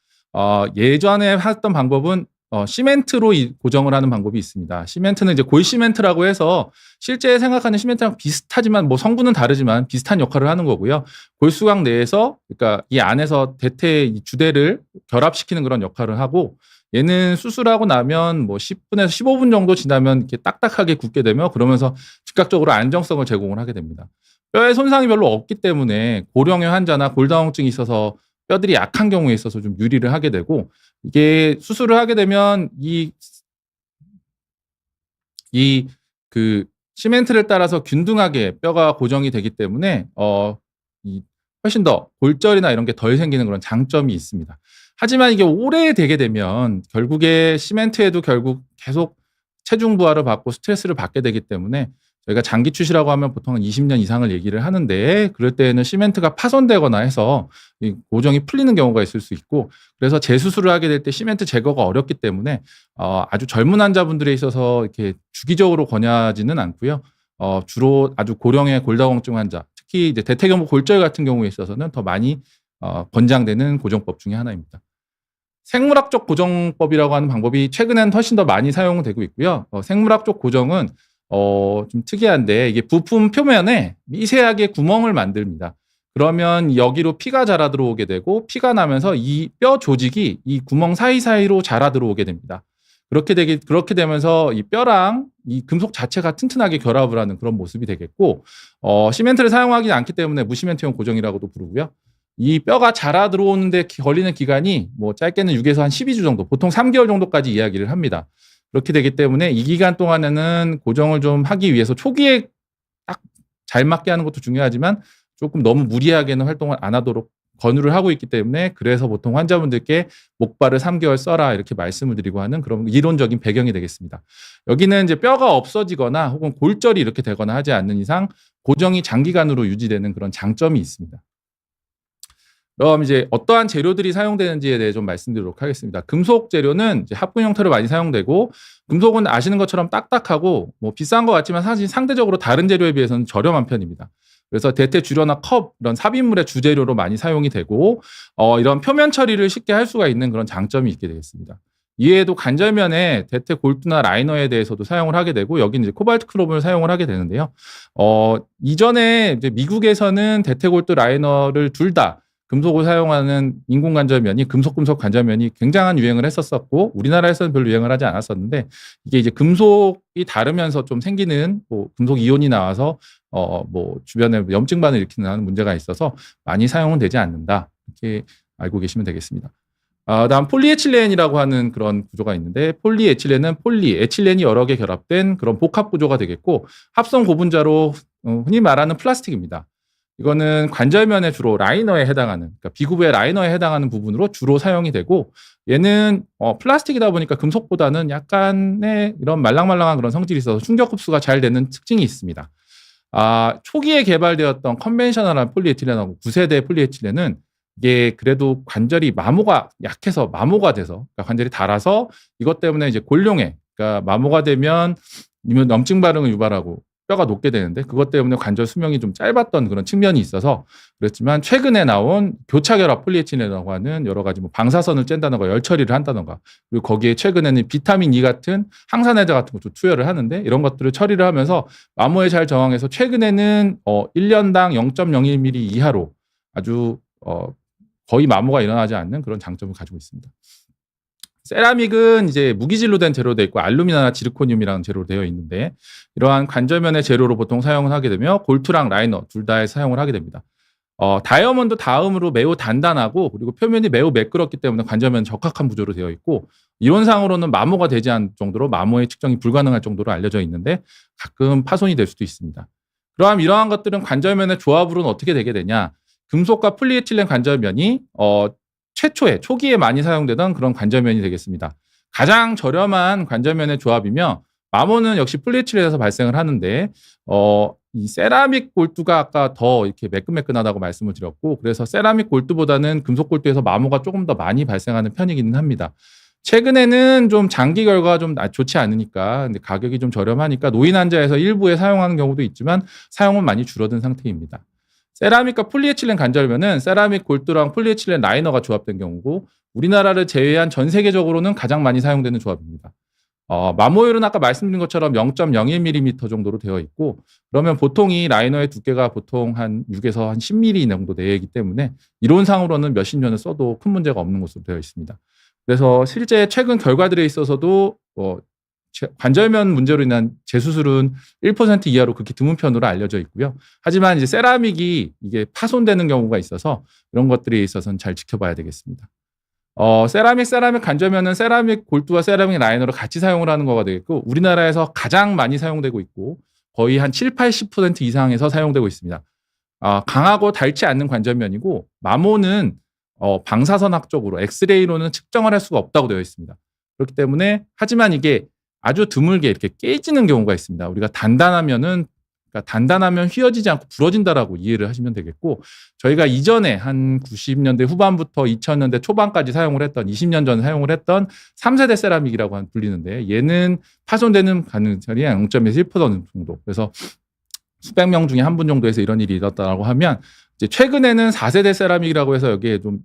예전에 했던 방법은 시멘트로 고정을 하는 방법이 있습니다. 시멘트는 이제 골시멘트라고 해서 실제 생각하는 시멘트랑 비슷하지만 뭐 성분은 다르지만 비슷한 역할을 하는 거고요. 골수강 내에서 그러니까 이 안에서 대퇴 주대를 결합시키는 그런 역할을 하고 얘는 수술하고 나면 뭐 10분에서 15분 정도 지나면 이렇게 딱딱하게 굳게 되며 그러면서 즉각적으로 안정성을 제공을 하게 됩니다. 뼈에 손상이 별로 없기 때문에 고령의 환자나 골다공증이 있어서 뼈들이 약한 경우에 있어서 좀 유리를 하게 되고 이게 수술을 하게 되면 그 시멘트를 따라서 균등하게 뼈가 고정이 되기 때문에 훨씬 더 골절이나 이런 게 덜 생기는 그런 장점이 있습니다. 하지만 이게 오래 되게 되면 결국에 시멘트에도 결국 계속 체중 부하를 받고 스트레스를 받게 되기 때문에 저희가 장기 추시라고 하면 보통 20년 이상을 얘기를 하는데 그럴 때는 시멘트가 파손되거나 해서 이 고정이 풀리는 경우가 있을 수 있고 그래서 재수술을 하게 될 때 시멘트 제거가 어렵기 때문에 아주 젊은 환자분들에 있어서 이렇게 주기적으로 권하지는 않고요. 주로 아주 고령의 골다공증 환자, 특히 이제 대퇴경부 골절 같은 경우에 있어서는 더 많이 권장되는 고정법 중에 하나입니다. 생물학적 고정법이라고 하는 방법이 최근엔 훨씬 더 많이 사용되고 있고요. 생물학적 고정은 좀 특이한데 이게 부품 표면에 미세하게 구멍을 만듭니다. 그러면 여기로 피가 자라 들어오게 되고 피가 나면서 이 뼈 조직이 이 구멍 사이사이로 자라 들어오게 됩니다. 그렇게 되면서 이 뼈랑 이 금속 자체가 튼튼하게 결합을 하는 그런 모습이 되겠고 시멘트를 사용하지 않기 때문에 무시멘트형 고정이라고도 부르고요. 이 뼈가 자라 들어오는데 걸리는 기간이 뭐 짧게는 6에서 한 12주 정도, 보통 3개월 정도까지 이야기를 합니다. 그렇게 되기 때문에 이 기간 동안에는 고정을 좀 하기 위해서 초기에 딱 잘 맞게 하는 것도 중요하지만 조금 너무 무리하게는 활동을 안 하도록 권유를 하고 있기 때문에 그래서 보통 환자분들께 목발을 3개월 써라 이렇게 말씀을 드리고 하는 그런 이론적인 배경이 되겠습니다. 여기는 이제 뼈가 없어지거나 혹은 골절이 이렇게 되거나 하지 않는 이상 고정이 장기간으로 유지되는 그런 장점이 있습니다. 그럼 이제 어떠한 재료들이 사용되는지에 대해 좀 말씀드리도록 하겠습니다. 금속 재료는 이제 합금 형태로 많이 사용되고 금속은 아시는 것처럼 딱딱하고 뭐 비싼 것 같지만 사실 상대적으로 다른 재료에 비해서는 저렴한 편입니다. 그래서 대퇴 주려나 컵 이런 삽입물의 주재료로 많이 사용이 되고 이런 표면 처리를 쉽게 할 수가 있는 그런 장점이 있게 되겠습니다. 이외에도 관절면에 대퇴 골두나 라이너에 대해서도 사용을 하게 되고 여기는 이제 코발트 크롬을 사용을 하게 되는데요. 이전에 이제 미국에서는 대퇴 골두 라이너를 둘 다 금속을 사용하는 인공관절면이 금속 관절면이 굉장한 유행을 했었고 우리나라에서는 별로 유행을 하지 않았었는데 이게 이제 금속이 다르면서 좀 생기는 뭐 금속 이온이 나와서 뭐 주변에 염증반을 일으키는 문제가 있어서 많이 사용은 되지 않는다 이렇게 알고 계시면 되겠습니다. 다음 폴리에틸렌이라고 하는 그런 구조가 있는데 폴리에틸렌은 에틸렌이 여러 개 결합된 그런 복합 구조가 되겠고 합성 고분자로 흔히 말하는 플라스틱입니다. 이거는 관절면에 주로 라이너에 해당하는 그러니까 비구부의 라이너에 해당하는 부분으로 주로 사용이 되고 얘는 플라스틱이다 보니까 금속보다는 약간의 이런 말랑말랑한 그런 성질이 있어서 충격 흡수가 잘 되는 특징이 있습니다. 초기에 개발되었던 컨벤셔널한 폴리에틸렌하고 9세대 폴리에틸렌은 이게 그래도 관절이 마모가 약해서 마모가 돼서 그러니까 관절이 닳아서 이것 때문에 이제 골룡해 그러니까 마모가 되면 이면 염증 반응을 유발하고 뼈가 녹게 되는데 그것 때문에 관절 수명이 좀 짧았던 그런 측면이 있어서 그랬지만 최근에 나온 교차결합 폴리에틸렌이라고 하는 여러 가지 뭐 방사선을 쨘다던가 열 처리를 한다던가 그리고 거기에 최근에는 비타민 E 같은 항산화제 같은 것도 투여를 하는데 이런 것들을 처리를 하면서 마모에 잘 저항해서 최근에는 1년당 0.01mm 이하로 아주 거의 마모가 일어나지 않는 그런 장점을 가지고 있습니다. 세라믹은 이제 무기질로 된 재료로 되어 있고 알루미나나 지르코늄이라는 재료로 되어 있는데 이러한 관절면의 재료로 보통 사용을 하게 되며 골투랑 라이너 둘 다에 사용을 하게 됩니다. 다이아몬드 다음으로 매우 단단하고 그리고 표면이 매우 매끄럽기 때문에 관절면 적합한 구조로 되어 있고 이론상으로는 마모가 되지 않을 정도로 마모의 측정이 불가능할 정도로 알려져 있는데 가끔 파손이 될 수도 있습니다. 그럼 이러한 것들은 관절면의 조합으로는 어떻게 되게 되냐? 금속과 폴리에틸렌 관절면이 초기에 많이 사용되던 그런 관절면이 되겠습니다. 가장 저렴한 관절면의 조합이며 마모는 역시 폴리에틸렌에서 발생을 하는데 이 세라믹 골두가 아까 더 이렇게 매끈매끈하다고 말씀을 드렸고 그래서 세라믹 골두보다는 금속 골두에서 마모가 조금 더 많이 발생하는 편이기는 합니다. 최근에는 좀 장기 결과가 좀 좋지 않으니까 근데 가격이 좀 저렴하니까 노인 환자에서 일부에 사용하는 경우도 있지만 사용은 많이 줄어든 상태입니다. 세라믹과 폴리에틸렌 관절면은 세라믹 골두랑 폴리에틸렌 라이너가 조합된 경우고 우리나라를 제외한 전 세계적으로는 가장 많이 사용되는 조합입니다. 마모율은 아까 말씀드린 것처럼 0.01mm 정도로 되어 있고 그러면 보통 이 라이너의 두께가 보통 한 6에서 한 10mm 정도 되기 때문에 이론상으로는 몇십 년을 써도 큰 문제가 없는 것으로 되어 있습니다. 그래서 실제 최근 결과들에 있어서도 관절면 문제로 인한 재수술은 1% 이하로 극히 드문 편으로 알려져 있고요. 하지만 이제 세라믹이 이게 파손되는 경우가 있어서 이런 것들에 있어서는 잘 지켜봐야 되겠습니다. 세라믹 관절면은 세라믹 골두와 세라믹 라이너를 같이 사용을 하는 거가 되겠고 우리나라에서 가장 많이 사용되고 있고 거의 한 7, 80% 이상에서 사용되고 있습니다. 강하고 닳지 않는 관절면이고 마모는 방사선학적으로 엑스레이로는 측정을 할 수가 없다고 되어 있습니다. 그렇기 때문에 하지만 이게 아주 드물게 이렇게 깨지는 경우가 있습니다. 우리가 단단하면 휘어지지 않고 부러진다라고 이해를 하시면 되겠고 저희가 이전에 한 90년대 후반부터 2000년대 초반까지 사용을 했던 20년 전 사용을 했던 3세대 세라믹이라고 불리는데 얘는 파손되는 가능성이 0.1% 정도. 그래서 수백 명 중에 한 분 정도에서 이런 일이 일어났다고 하면 이제 최근에는 4세대 세라믹이라고 해서 여기에 좀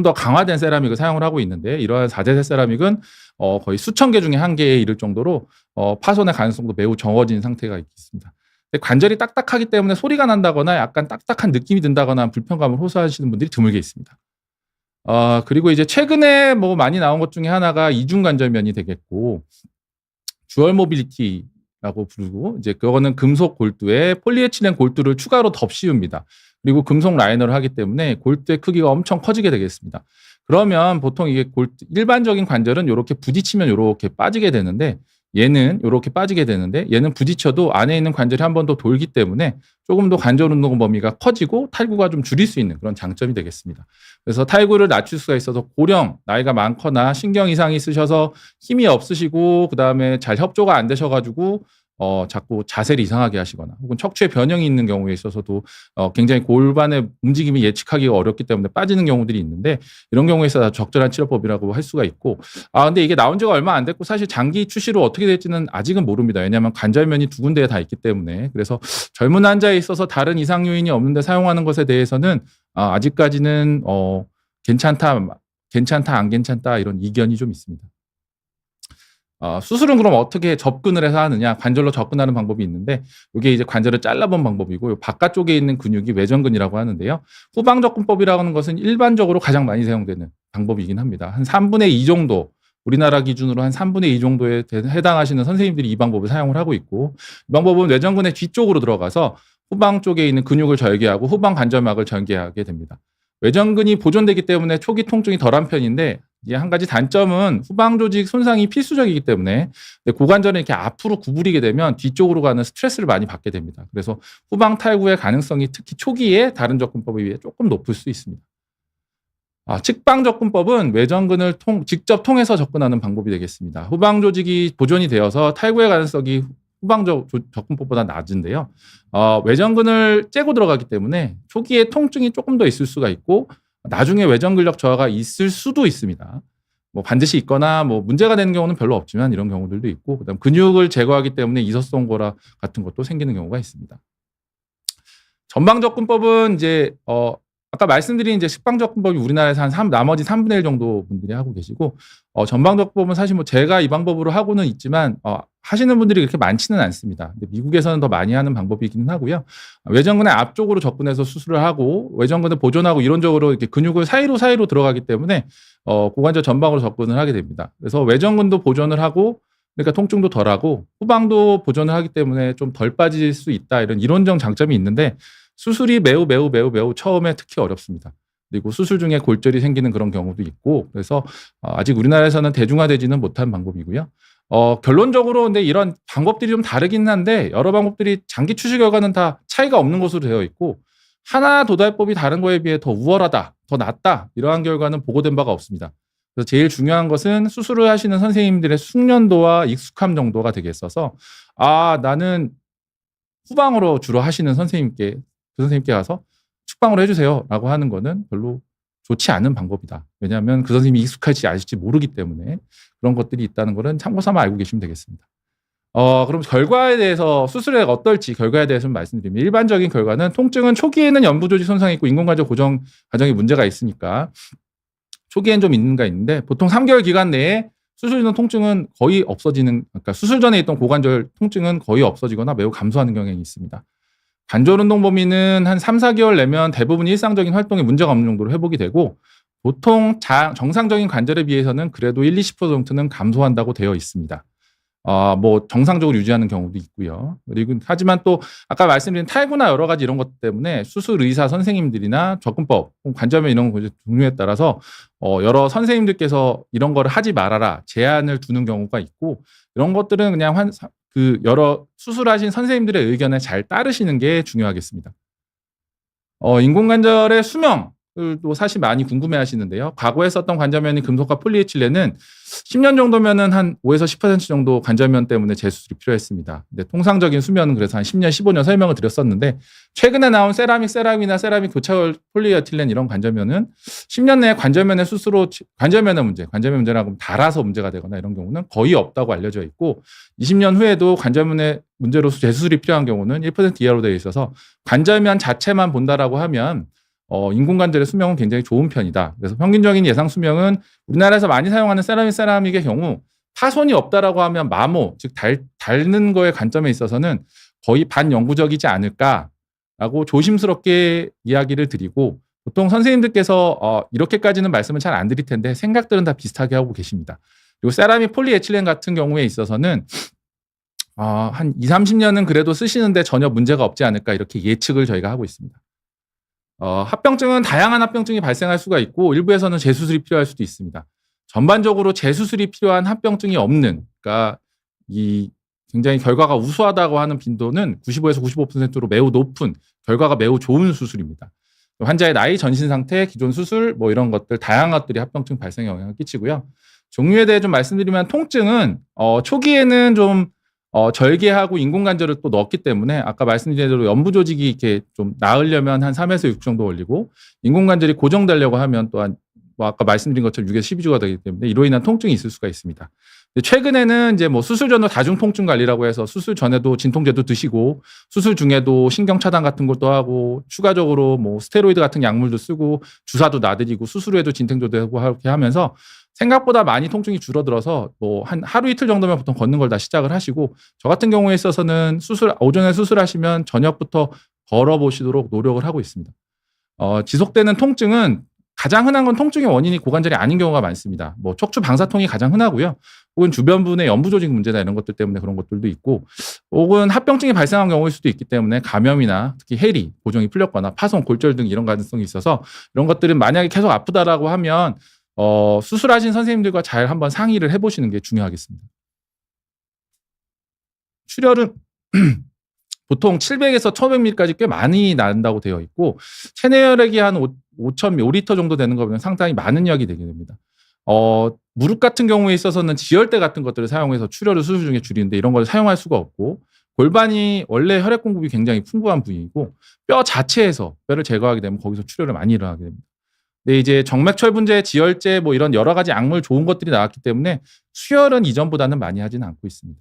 더 강화된 세라믹을 사용을 하고 있는데 이러한 4세대 세라믹은 거의 수천 개 중에 한 개에 이를 정도로 파손의 가능성도 매우 적어진 상태가 있습니다. 관절이 딱딱하기 때문에 소리가 난다거나 약간 딱딱한 느낌이 든다거나 불편감을 호소하시는 분들이 드물게 있습니다. 그리고 이제 최근에 뭐 많이 나온 것 중에 하나가 이중 관절면이 되겠고 듀얼 모빌리티라고 부르고 이제 그거는 금속 골두에 폴리에틸렌 골두를 추가로 덧씌웁니다. 그리고 금속 라이너를 하기 때문에 골두의 크기가 엄청 커지게 되겠습니다. 그러면 보통 이게 일반적인 관절은 이렇게 부딪히면 이렇게 빠지게 되는데 얘는 이렇게 빠지게 되는데 얘는 부딪혀도 안에 있는 관절이 한 번 더 돌기 때문에 조금 더 관절 운동 범위가 커지고 탈구가 좀 줄일 수 있는 그런 장점이 되겠습니다. 그래서 탈구를 낮출 수가 있어서 고령, 나이가 많거나 신경 이상이 있으셔서 힘이 없으시고 그다음에 잘 협조가 안 되셔가지고 자꾸 자세를 이상하게 하시거나 혹은 척추에 변형이 있는 경우에 있어서도 굉장히 골반의 움직임이 예측하기가 어렵기 때문에 빠지는 경우들이 있는데 이런 경우에 있어서 적절한 치료법이라고 할 수가 있고 근데 이게 나온 지가 얼마 안 됐고 사실 장기 출시로 어떻게 될지는 아직은 모릅니다. 왜냐하면 관절면이 두 군데에 다 있기 때문에 그래서 젊은 환자에 있어서 다른 이상 요인이 없는데 사용하는 것에 대해서는 아직까지는 괜찮다 안 괜찮다 이런 이견이 좀 있습니다. 수술은 그럼 어떻게 접근을 해서 하느냐? 관절로 접근하는 방법이 있는데 이게 이제 관절을 잘라본 방법이고 바깥쪽에 있는 근육이 외전근이라고 하는데요. 후방 접근법이라고 하는 것은 일반적으로 가장 많이 사용되는 방법이긴 합니다. 한 3분의 2 정도 우리나라 기준으로 한 3분의 2 정도에 해당하시는 선생님들이 이 방법을 사용을 하고 있고 이 방법은 외전근의 뒤쪽으로 들어가서 후방 쪽에 있는 근육을 절개하고 후방 관절막을 절개하게 됩니다. 외전근이 보존되기 때문에 초기 통증이 덜한 편인데 이제 한 가지 단점은 후방 조직 손상이 필수적이기 때문에 고관절은 이렇게 앞으로 구부리게 되면 뒤쪽으로 가는 스트레스를 많이 받게 됩니다. 그래서 후방 탈구의 가능성이 특히 초기에 다른 접근법에 비해 조금 높을 수 있습니다. 측방 접근법은 외전근을 직접 통해서 접근하는 방법이 되겠습니다. 후방 조직이 보존이 되어서 탈구의 가능성이 후방 접근법보다 낮은데요. 외전근을 째고 들어가기 때문에 초기에 통증이 조금 더 있을 수가 있고 나중에 외전 근력 저하가 있을 수도 있습니다. 뭐 반드시 있거나 뭐 문제가 되는 경우는 별로 없지만 이런 경우들도 있고, 그다음 근육을 제거하기 때문에 이소성 고라 같은 것도 생기는 경우가 있습니다. 전방접근법은 이제 아까 말씀드린 이제 식방접근법이 우리나라에서 나머지 3분의 1 정도 분들이 하고 계시고, 전방접근법은 사실 뭐 제가 이 방법으로 하고는 있지만 하시는 분들이 그렇게 많지는 않습니다. 근데 미국에서는 더 많이 하는 방법이기는 하고요. 외전근의 앞쪽으로 접근해서 수술을 하고 외전근을 보존하고 이론적으로 이렇게 근육을 사이로 들어가기 때문에 고관절 전방으로 접근을 하게 됩니다. 그래서 외전근도 보존을 하고, 그러니까 통증도 덜하고 후방도 보존을 하기 때문에 좀 덜 빠질 수 있다, 이런 이론적 장점이 있는데 수술이 매우 처음에 특히 어렵습니다. 그리고 수술 중에 골절이 생기는 그런 경우도 있고, 그래서 아직 우리나라에서는 대중화되지는 못한 방법이고요. 결론적으로 근데 이런 방법들이 좀 다르긴 한데 여러 방법들이 장기 추실 결과는 다 차이가 없는 것으로 되어 있고, 하나 도달법이 다른 거에 비해 더 우월하다, 더 낫다, 이러한 결과는 보고된 바가 없습니다. 그래서 제일 중요한 것은 수술을 하시는 선생님들의 숙련도와 익숙함 정도가 되겠어서, 나는 후방으로 주로 하시는 선생님께 가서 축방으로 해주세요라고 하는 거는 별로 좋지 않은 방법이다. 왜냐하면 그 선생님이 익숙할지 아실지 모르기 때문에 그런 것들이 있다는 것은 참고 삼아 알고 계시면 되겠습니다. 그럼 결과에 대해서 수술에 어떨지 결과에 대해서 좀 말씀드리면, 일반적인 결과는 통증은 초기에는 연부 조직 손상이 있고 인공관절 고정 과정에 문제가 있으니까 초기엔 좀 있는데 보통 3개월 기간 내에 수술 전 통증은 거의 없어지는, 그러니까 수술 전에 있던 고관절 통증은 거의 없어지거나 매우 감소하는 경향이 있습니다. 관절 운동 범위는 한 3, 4개월 내면 대부분 일상적인 활동에 문제가 없는 정도로 회복이 되고, 보통 정상적인 관절에 비해서는 그래도 1, 20% 정도는 감소한다고 되어 있습니다. 뭐 정상적으로 유지하는 경우도 있고요. 그리고 하지만 또 아까 말씀드린 탈구나 여러 가지 이런 것 때문에 수술 의사 선생님들이나 접근법, 관절면 이런 종류에 따라서 여러 선생님들께서 이런 거를 하지 말아라 제한을 두는 경우가 있고, 이런 것들은 그냥 여러 수술하신 선생님들의 의견에 잘 따르시는 게 중요하겠습니다. 인공관절의 수명도 사실 많이 궁금해 하시는데요. 과거에 썼던 관절면이 금속과 폴리에틸렌은 10년 정도면은 한 5에서 10% 정도 관절면 때문에 재수술이 필요했습니다. 근데 통상적인 수명은 그래서 한 10년, 15년 설명을 드렸었는데, 최근에 나온 세라믹이나 세라믹 교차 폴리에틸렌 이런 관절면은 10년 내에 관절면의 문제라고 닳아서 문제가 되거나 이런 경우는 거의 없다고 알려져 있고, 20년 후에도 관절면의 문제로 재수술이 필요한 경우는 1% 이하로 되어 있어서 관절면 자체만 본다라고 하면 인공관절의 수명은 굉장히 좋은 편이다. 그래서 평균적인 예상 수명은 우리나라에서 많이 사용하는 세라믹의 경우 파손이 없다라고 하면 마모, 즉 닳는 거의 관점에 있어서는 거의 반영구적이지 않을까라고 조심스럽게 이야기를 드리고, 보통 선생님들께서 이렇게까지는 말씀을 잘 안 드릴 텐데 생각들은 다 비슷하게 하고 계십니다. 그리고 세라믹 폴리에틸렌 같은 경우에 있어서는 한 2, 30년은 그래도 쓰시는데 전혀 문제가 없지 않을까, 이렇게 예측을 저희가 하고 있습니다. 합병증은 다양한 합병증이 발생할 수가 있고 일부에서는 재수술이 필요할 수도 있습니다. 전반적으로 재수술이 필요한 합병증이 없는, 그러니까 이 굉장히 결과가 우수하다고 하는 빈도는 95에서 95%로 매우 높은, 결과가 매우 좋은 수술입니다. 환자의 나이, 전신 상태, 기존 수술 뭐 이런 것들 다양한 것들이 합병증 발생에 영향을 끼치고요. 종류에 대해 좀 말씀드리면, 통증은 초기에는 좀 절개하고 인공관절을 또 넣었기 때문에 아까 말씀드린 대로 연부 조직이 이렇게 좀 나으려면 한 3에서 6 정도 걸리고, 인공관절이 고정되려고 하면 또한 뭐 아까 말씀드린 것처럼 6에서 12주가 되기 때문에 이로 인한 통증이 있을 수가 있습니다. 최근에는 이제 뭐 수술 전후 다중 통증 관리라고 해서 수술 전에도 진통제도 드시고 수술 중에도 신경 차단 같은 것도 하고 추가적으로 뭐 스테로이드 같은 약물도 쓰고 주사도 놔드리고 수술 후에도 진통제도 하고 이렇게 하면서 생각보다 많이 통증이 줄어들어서 뭐 한 하루 이틀 정도면 보통 걷는 걸 다 시작을 하시고, 저 같은 경우에 있어서는 오전에 수술하시면 저녁부터 걸어보시도록 노력을 하고 있습니다. 지속되는 통증은 가장 흔한 건 통증의 원인이 고관절이 아닌 경우가 많습니다. 뭐 척추 방사통이 가장 흔하고요. 혹은 주변부의 연부 조직 문제나 이런 것들 때문에 그런 것들도 있고, 혹은 합병증이 발생한 경우일 수도 있기 때문에 감염이나 특히 해리, 고정이 풀렸거나 파손, 골절 등 이런 가능성이 있어서 이런 것들은 만약에 계속 아프다라고 하면 수술하신 선생님들과 잘 한번 상의를 해보시는 게 중요하겠습니다. 출혈은 보통 700에서 1500ml까지 꽤 많이 난다고 되어 있고, 체내혈액이 한 5리터 정도 되는 거면 상당히 많은 약이 되게 됩니다. 무릎 같은 경우에 있어서는 지혈대 같은 것들을 사용해서 출혈을 수술 중에 줄이는데 이런 걸 사용할 수가 없고, 골반이 원래 혈액 공급이 굉장히 풍부한 부위이고 뼈 자체에서 뼈를 제거하게 되면 거기서 출혈을 많이 일어나게 됩니다. 근데 이제 정맥철분제, 지혈제 뭐 이런 여러 가지 약물 좋은 것들이 나왔기 때문에 수혈은 이전보다는 많이 하지는 않고 있습니다.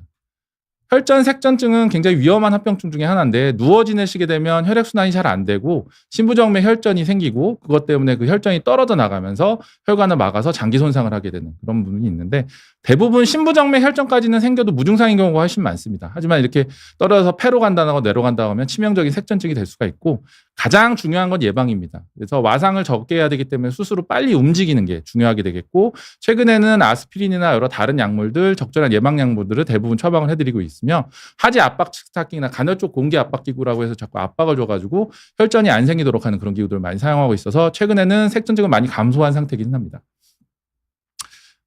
혈전 색전증은 굉장히 위험한 합병증 중에 하나인데 누워 지내시게 되면 혈액순환이 잘 안 되고 신부정맥 혈전이 생기고 그것 때문에 그 혈전이 떨어져 나가면서 혈관을 막아서 장기 손상을 하게 되는 그런 부분이 있는데 대부분 신부정맥 혈전까지는 생겨도 무증상인 경우가 훨씬 많습니다. 하지만 이렇게 떨어져서 폐로 간다거나 뇌로 간다고 하면 치명적인 색전증이 될 수가 있고 가장 중요한 건 예방입니다. 그래서 와상을 적게 해야 되기 때문에 수술을 빨리 움직이는 게 중요하게 되겠고 최근에는 아스피린이나 여러 다른 약물들 적절한 예방 약물들을 대부분 처방을 해드리고 있으며 하지 압박 스타킹이나 간헐적 공기 압박 기구라고 해서 자꾸 압박을 줘가지고 혈전이 안 생기도록 하는 그런 기구들을 많이 사용하고 있어서 최근에는 색전증을 많이 감소한 상태이긴 합니다.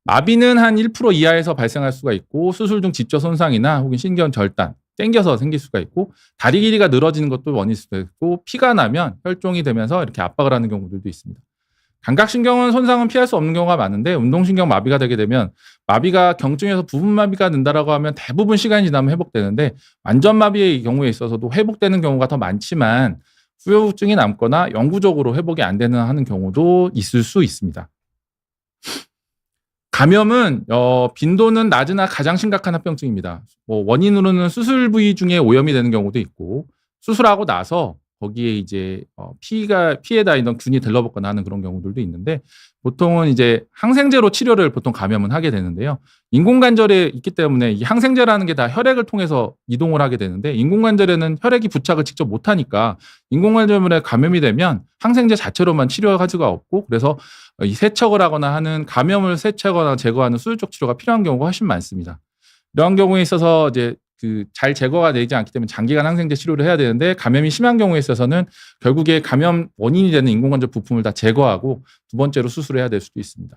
마비는 한 1% 이하에서 발생할 수가 있고 수술 중 직접 손상이나 혹은 신경 절단, 땡겨서 생길 수가 있고 다리 길이가 늘어지는 것도 원인일 수도 있고 피가 나면 혈종이 되면서 이렇게 압박을 하는 경우들도 있습니다. 감각신경은 손상은 피할 수 없는 경우가 많은데 운동신경 마비가 되게 되면 마비가 경증에서 부분 마비가 된다라고 하면 대부분 시간이 지나면 회복되는데 완전 마비의 경우에 있어서도 회복되는 경우가 더 많지만 후유증이 남거나 영구적으로 회복이 안 되는 하는 경우도 있을 수 있습니다. 감염은 빈도는 낮으나 가장 심각한 합병증입니다. 뭐 원인으로는 수술 부위 중에 오염이 되는 경우도 있고 수술하고 나서 거기에 이제 피에다 있던 균이 들러붙거나 하는 그런 경우들도 있는데 보통은 이제 항생제로 치료를 보통 감염은 하게 되는데요. 인공관절에 있기 때문에 이 항생제라는 게 다 혈액을 통해서 이동을 하게 되는데 인공관절에는 혈액이 부착을 직접 못하니까 인공관절물에 감염이 되면 항생제 자체로만 치료할 수가 없고 그래서 이 세척을 하거나 하는 감염을 세척하거나 제거하는 수술적 치료가 필요한 경우가 훨씬 많습니다. 이런 경우에 있어서 이제 잘 제거가 되지 않기 때문에 장기간 항생제 치료를 해야 되는데 감염이 심한 경우에 있어서는 결국에 감염 원인이 되는 인공관절 부품을 다 제거하고 두 번째로 수술을 해야 될 수도 있습니다.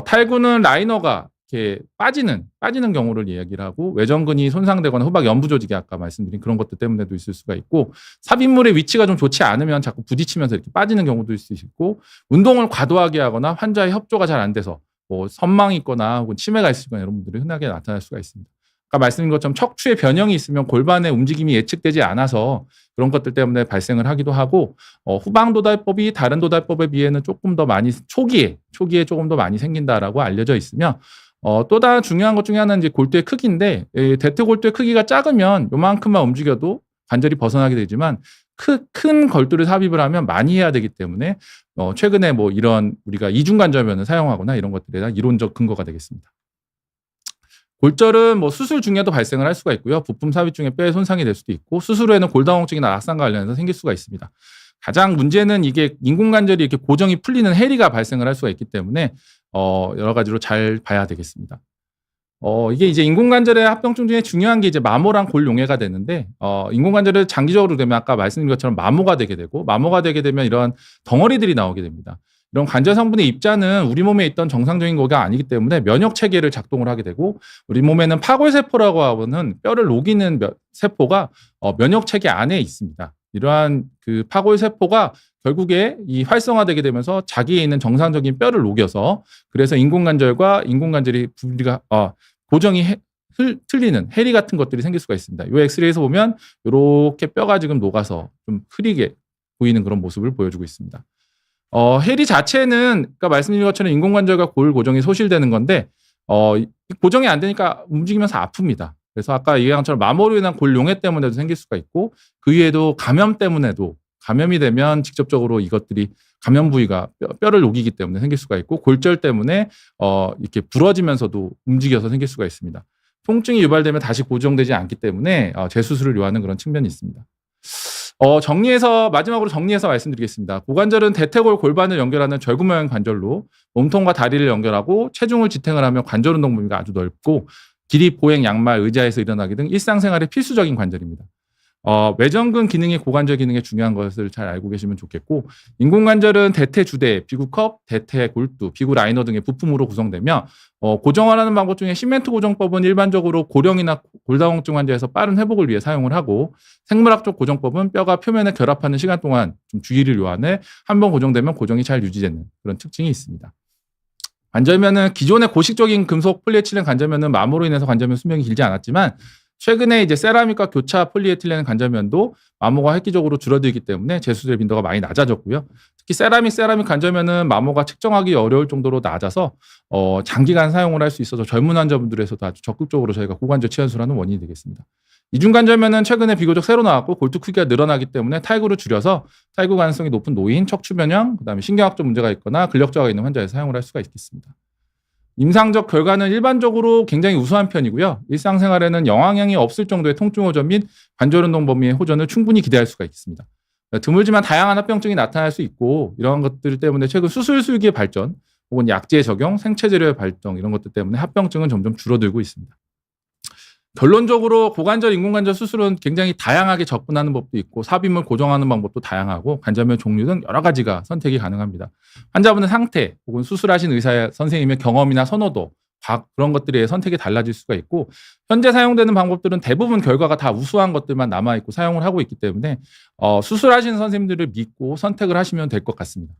탈구는 라이너가 이렇게 빠지는 경우를 이야기를 하고 외전근이 손상되거나 후박 연부 조직이 아까 말씀드린 그런 것들 때문에도 있을 수가 있고 삽입물의 위치가 좀 좋지 않으면 자꾸 부딪히면서 이렇게 빠지는 경우도 있을 수 있고 운동을 과도하게 하거나 환자의 협조가 잘 안 돼서 뭐 선망이 있거나 혹은 치매가 있거나 이런 분들이 흔하게 나타날 수가 있습니다. 아까 말씀드린 것처럼 척추에 변형이 있으면 골반의 움직임이 예측되지 않아서 그런 것들 때문에 발생을 하기도 하고 후방도달법이 다른 도달법에 비해는 조금 더 많이 초기에 조금 더 많이 생긴다라고 알려져 있으며 또 다른 중요한 것 중에 하나는 이제 골두의 크기인데 대퇴골두의 크기가 작으면 요만큼만 움직여도 관절이 벗어나게 되지만 큰 걸두를 삽입을 하면 많이 해야 되기 때문에 최근에 뭐 이런 우리가 이중관절면을 사용하거나 이런 것들에 대한 이론적 근거가 되겠습니다. 골절은 뭐 수술 중에도 발생을 할 수가 있고요. 부품 삽입 중에 뼈에 손상이 될 수도 있고 수술 후에는 골다공증이나 낙상과 관련해서 생길 수가 있습니다. 가장 문제는 이게 인공관절이 이렇게 고정이 풀리는 해리가 발생을 할 수가 있기 때문에 여러 가지로 잘 봐야 되겠습니다. 이게 이제 인공관절의 합병증 중에 중요한 게 이제 마모랑 골용해가 되는데 인공관절을 장기적으로 되면 아까 말씀드린 것처럼 마모가 되게 되면 이런 덩어리들이 나오게 됩니다. 이런 관절 성분의 입자는 우리 몸에 있던 정상적인 거가 아니기 때문에 면역 체계를 작동을 하게 되고 우리 몸에는 파골세포라고 하는 뼈를 녹이는 세포가 면역 체계 안에 있습니다. 이러한 그 파골세포가 결국에 이 활성화되게 되면서 자기에 있는 정상적인 뼈를 녹여서 그래서 인공관절과 인공관절이 분리가 고정이 틀리는 해리 같은 것들이 생길 수가 있습니다. 이 엑스레이에서 보면 이렇게 뼈가 지금 녹아서 좀 흐리게 보이는 그런 모습을 보여주고 있습니다. 해리 자체는 아까 말씀드린 것처럼 인공관절과 골 고정이 소실되는 건데 고정이 안 되니까 움직이면서 아픕니다. 그래서 아까 얘기한 것처럼 마모로 인한 골용해 때문에도 생길 수가 있고 그 위에도 감염 때문에도 감염이 되면 직접적으로 이것들이 감염 부위가 뼈를 녹이기 때문에 생길 수가 있고 골절 때문에 이렇게 부러지면서도 움직여서 생길 수가 있습니다. 통증이 유발되면 다시 고정되지 않기 때문에 재수술을 요하는 그런 측면이 있습니다. 마지막으로 정리해서 말씀드리겠습니다. 고관절은 대퇴골 골반을 연결하는 절구모양 관절로 몸통과 다리를 연결하고 체중을 지탱을 하며 관절 운동 범위가 아주 넓고 길이, 보행, 양말, 의자에서 일어나기 등 일상생활에 필수적인 관절입니다. 외전근 기능이 고관절 기능에 중요한 것을 잘 알고 계시면 좋겠고 인공관절은 대퇴주대, 비구컵, 대퇴골두, 비구라이너 등의 부품으로 구성되며 고정하라는 방법 중에 시멘트 고정법은 일반적으로 고령이나 골다공증 환자에서 빠른 회복을 위해 사용을 하고 생물학적 고정법은 뼈가 표면에 결합하는 시간 동안 좀 주의를 요하네 한번 고정되면 고정이 잘 유지되는 그런 특징이 있습니다. 관절면은 기존의 고식적인 금속 폴리에틸렌 관절면은 마모로 인해서 관절면 수명이 길지 않았지만 최근에 이제 세라믹과 교차 폴리에틸렌 관절면도 마모가 획기적으로 줄어들기 때문에 재수술 빈도가 많이 낮아졌고요. 특히 세라믹 관절면은 마모가 측정하기 어려울 정도로 낮아서 장기간 사용을 할 수 있어서 젊은 환자분들에서도 아주 적극적으로 저희가 고관절 치환술하는 원인이 되겠습니다. 이중관절면은 최근에 비교적 새로 나왔고 골투 크기가 늘어나기 때문에 탈구를 줄여서 탈구 가능성이 높은 노인, 척추 변형, 그다음에 신경학적 문제가 있거나 근력 저하가 있는 환자에 사용을 할 수가 있겠습니다. 임상적 결과는 일반적으로 굉장히 우수한 편이고요. 일상생활에는 영향이 없을 정도의 통증 호전 및 관절 운동 범위의 호전을 충분히 기대할 수가 있습니다. 드물지만 다양한 합병증이 나타날 수 있고 이러한 것들 때문에 최근 수술 수기의 발전 혹은 약제 적용, 생체 재료의 발전 이런 것들 때문에 합병증은 점점 줄어들고 있습니다. 결론적으로 고관절, 인공관절 수술은 굉장히 다양하게 접근하는 법도 있고 삽입을 고정하는 방법도 다양하고 관절면 종류 등 여러 가지가 선택이 가능합니다. 환자분의 상태 혹은 수술하신 의사 선생님의 경험이나 선호도 그런 것들에 의해 선택이 달라질 수가 있고 현재 사용되는 방법들은 대부분 결과가 다 우수한 것들만 남아있고 사용을 하고 있기 때문에 수술하신 선생님들을 믿고 선택을 하시면 될 것 같습니다.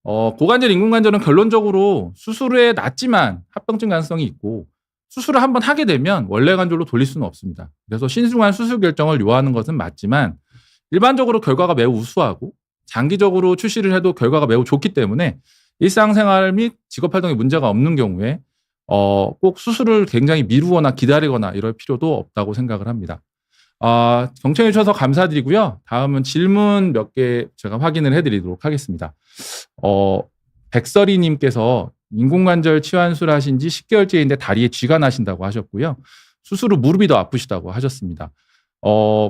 고관절, 인공관절은 결론적으로 수술 후에 낫지만 합병증 가능성이 있고 수술을 한번 하게 되면 원래 관절로 돌릴 수는 없습니다. 그래서 신중한 수술 결정을 요하는 것은 맞지만 일반적으로 결과가 매우 우수하고 장기적으로 출시를 해도 결과가 매우 좋기 때문에 일상생활 및 직업활동에 문제가 없는 경우에 꼭 수술을 굉장히 미루거나 기다리거나 이럴 필요도 없다고 생각을 합니다. 경청해 주셔서 감사드리고요. 다음은 질문 몇 개 제가 확인을 해드리도록 하겠습니다. 백설이님께서 인공관절 치환술 하신 지 10개월째인데 다리에 쥐가 나신다고 하셨고요. 수술 후 무릎이 더 아프시다고 하셨습니다.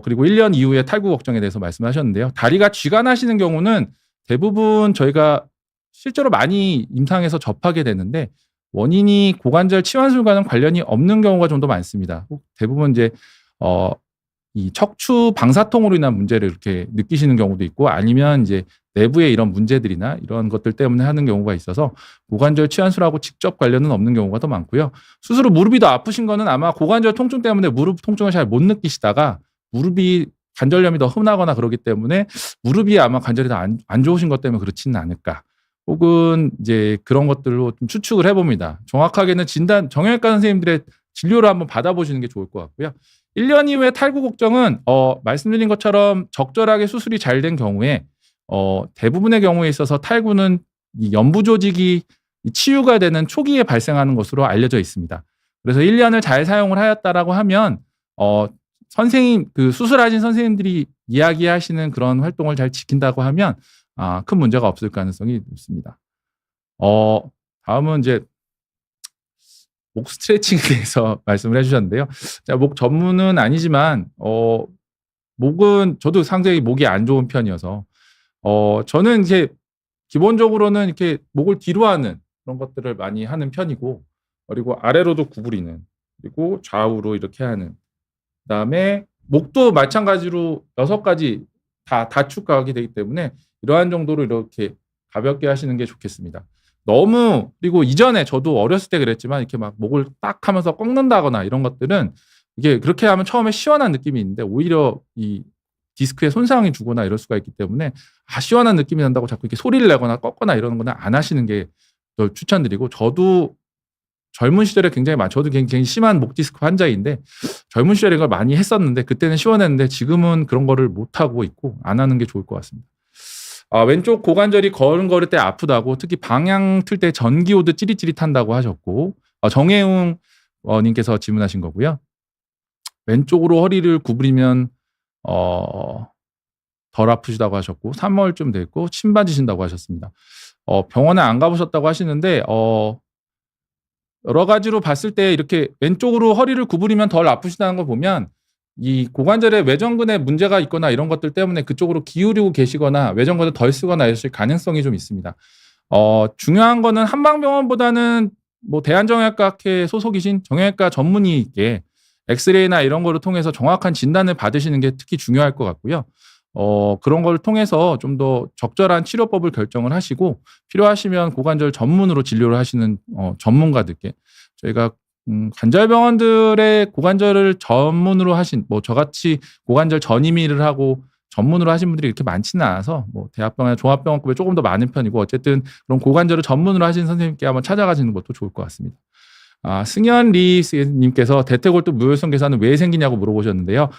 그리고 1년 이후에 탈구 걱정에 대해서 말씀하셨는데요. 다리가 쥐가 나시는 경우는 대부분 저희가 실제로 많이 임상에서 접하게 되는데 원인이 고관절 치환술과는 관련이 없는 경우가 좀 더 많습니다. 대부분 이제 이 척추 방사통으로 인한 문제를 이렇게 느끼시는 경우도 있고 아니면 이제 내부의 이런 문제들이나 이런 것들 때문에 하는 경우가 있어서 고관절 치환술하고 직접 관련은 없는 경우가 더 많고요. 수술 후 무릎이 더 아프신 거는 아마 고관절 통증 때문에 무릎 통증을 잘 못 느끼시다가 무릎이 관절염이 더 흔하거나 그러기 때문에 무릎이 아마 관절이 더 안 좋으신 것 때문에 그렇지는 않을까. 혹은 이제 그런 것들로 좀 추측을 해봅니다. 정확하게는 정형외과 선생님들의 진료를 한번 받아보시는 게 좋을 것 같고요. 1년 이후에 탈구 걱정은 말씀드린 것처럼 적절하게 수술이 잘 된 경우에 대부분의 경우에 있어서 탈구는 이 연부 조직이 치유가 되는 초기에 발생하는 것으로 알려져 있습니다. 그래서 1년을 잘 사용을 하였다라고 하면 선생님 그 수술하신 선생님들이 이야기하시는 그런 활동을 잘 지킨다고 하면 큰 문제가 없을 가능성이 높습니다. 다음은 이제 목 스트레칭에 대해서 말씀을 해주셨는데요. 목 전문은 아니지만 목은 저도 상당히 목이 안 좋은 편이어서 저는 이제 기본적으로는 이렇게 목을 뒤로 하는 그런 것들을 많이 하는 편이고 그리고 아래로도 구부리는 그리고 좌우로 이렇게 하는 그다음에 목도 마찬가지로 6가지 다 다축하게 되기 때문에 이러한 정도로 이렇게 가볍게 하시는 게 좋겠습니다. 너무 그리고 이전에 저도 어렸을 때 그랬지만 이렇게 막 목을 딱 하면서 꺾는다거나 이런 것들은 이게 그렇게 하면 처음에 시원한 느낌이 있는데 오히려 이 디스크에 손상이 주거나 이럴 수가 있기 때문에 시원한 느낌이 난다고 자꾸 이렇게 소리를 내거나 꺾거나 이러는 거는 안 하시는 게 더 추천드리고 저도 젊은 시절에 저도 굉장히 심한 목 디스크 환자인데 젊은 시절에 이걸 많이 했었는데 그때는 시원했는데 지금은 그런 거를 못 하고 있고 안 하는 게 좋을 것 같습니다. 왼쪽 고관절이 걸을 때 아프다고 특히 방향 틀 때 전기 오듯 찌릿찌릿한다고 하셨고 정혜웅 님께서 질문하신 거고요. 왼쪽으로 허리를 구부리면 덜 아프시다고 하셨고 3월쯤 됐고 침 맞으신다고 하셨습니다. 병원에 안 가보셨다고 하시는데 여러 가지로 봤을 때 이렇게 왼쪽으로 허리를 구부리면 덜 아프시다는 걸 보면 이 고관절에 외전근에 문제가 있거나 이런 것들 때문에 그쪽으로 기울이고 계시거나 외전근을 덜 쓰거나 이러실 가능성이 좀 있습니다. 중요한 거는 한방병원보다는 뭐 대한정형외과학회 소속이신 정형외과 전문의께 엑스레이나 이런 거를 통해서 정확한 진단을 받으시는 게 특히 중요할 것 같고요. 그런 걸 통해서 좀 더 적절한 치료법을 결정을 하시고 필요하시면 고관절 전문으로 진료를 하시는 전문가들께 저희가 관절병원들의 고관절을 전문으로 하신 저같이 고관절 전임의를 하고 전문으로 하신 분들이 이렇게 많지는 않아서 대학병원이나 종합병원급에 조금 더 많은 편이고 어쨌든 그런 고관절을 전문으로 하신 선생님께 한번 찾아가시는 것도 좋을 것 같습니다. 승현리 님께서 대퇴골두 무혈성 괴사는 왜 생기냐고 물어보셨는데요.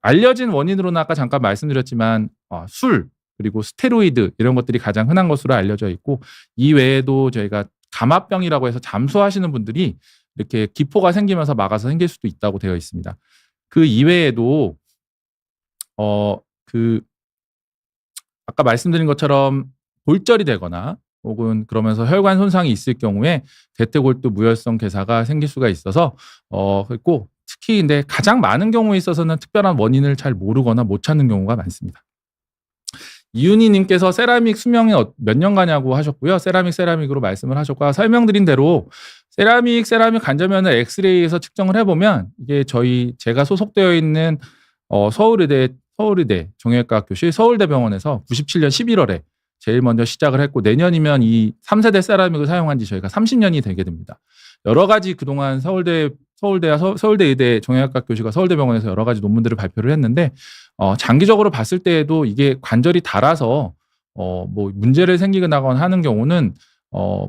알려진 원인으로는 아까 잠깐 말씀드렸지만 술 그리고 스테로이드 이런 것들이 가장 흔한 것으로 알려져 있고, 이 외에도 저희가 감압병이라고 해서 잠수하시는 분들이 이렇게 기포가 생기면서 막아서 생길 수도 있다고 되어 있습니다. 그 이외에도 아까 말씀드린 것처럼 골절이 되거나 혹은 그러면서 혈관 손상이 있을 경우에 대퇴골두 무혈성 괴사가 생길 수가 있어서 그리고 특히 근데 가장 많은 경우에 있어서는 특별한 원인을 잘 모르거나 못 찾는 경우가 많습니다. 이윤희 님께서 세라믹 수명이 몇 년가냐고 하셨고요. 세라믹으로 말씀을 하셨고, 설명드린 대로 세라믹 간접면을 엑스레이에서 측정을 해보면 이게 제가 소속되어 있는 서울의대 정형외과 교실 서울대병원에서 97년 11월에 제일 먼저 시작을 했고, 내년이면 이 3세대 세라믹을 사용한 지 저희가 30년이 되게 됩니다. 여러 가지 그동안 서울대의대 정형외과 교실과 서울대병원에서 여러 가지 논문들을 발표를 했는데, 장기적으로 봤을 때에도 이게 관절이 닳아서 뭐 문제를 생기거나 하는 경우는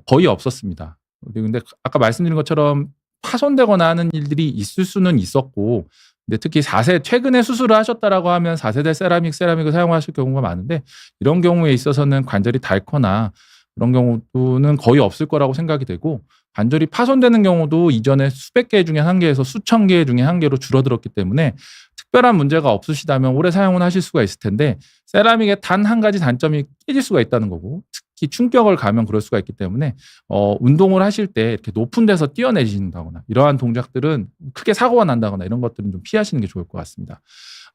거의 없었습니다. 근데 아까 말씀드린 것처럼 파손되거나 하는 일들이 있을 수는 있었고, 근데 특히 최근에 수술을 하셨다라고 하면 4세대 세라믹을 사용하실 경우가 많은데, 이런 경우에 있어서는 관절이 닳거나 그런 경우는 거의 없을 거라고 생각이 되고, 관절이 파손되는 경우도 이전에 수백 개 중에 한 개에서 수천 개 중에 한 개로 줄어들었기 때문에 특별한 문제가 없으시다면 오래 사용은 하실 수가 있을 텐데, 세라믹의 단 한 가지 단점이 깨질 수가 있다는 거고, 특히 충격을 가면 그럴 수가 있기 때문에 운동을 하실 때 이렇게 높은 데서 뛰어내신다거나 이러한 동작들은 크게 사고가 난다거나 이런 것들은 좀 피하시는 게 좋을 것 같습니다.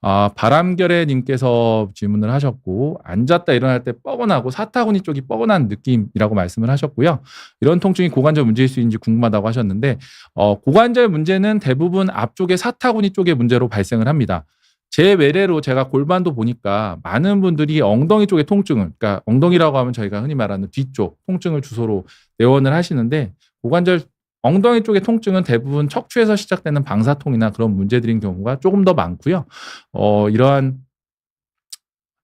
바람결에 님께서 질문을 하셨고, 앉았다 일어날 때 뻐근하고 사타구니 쪽이 뻐근한 느낌이라고 말씀을 하셨고요. 이런 통증이 고관절 문제일 수 있는지 궁금하다고 하셨는데, 고관절 문제는 대부분 앞쪽의 사타구니 쪽의 문제로 발생을 합니다. 제 외래로 제가 골반도 보니까 많은 분들이 엉덩이 쪽의 통증을, 그러니까 엉덩이라고 하면 저희가 흔히 말하는 뒤쪽 통증을 주소로 내원을 하시는데, 고관절 엉덩이 쪽의 통증은 대부분 척추에서 시작되는 방사통이나 그런 문제들인 경우가 조금 더 많고요. 이러한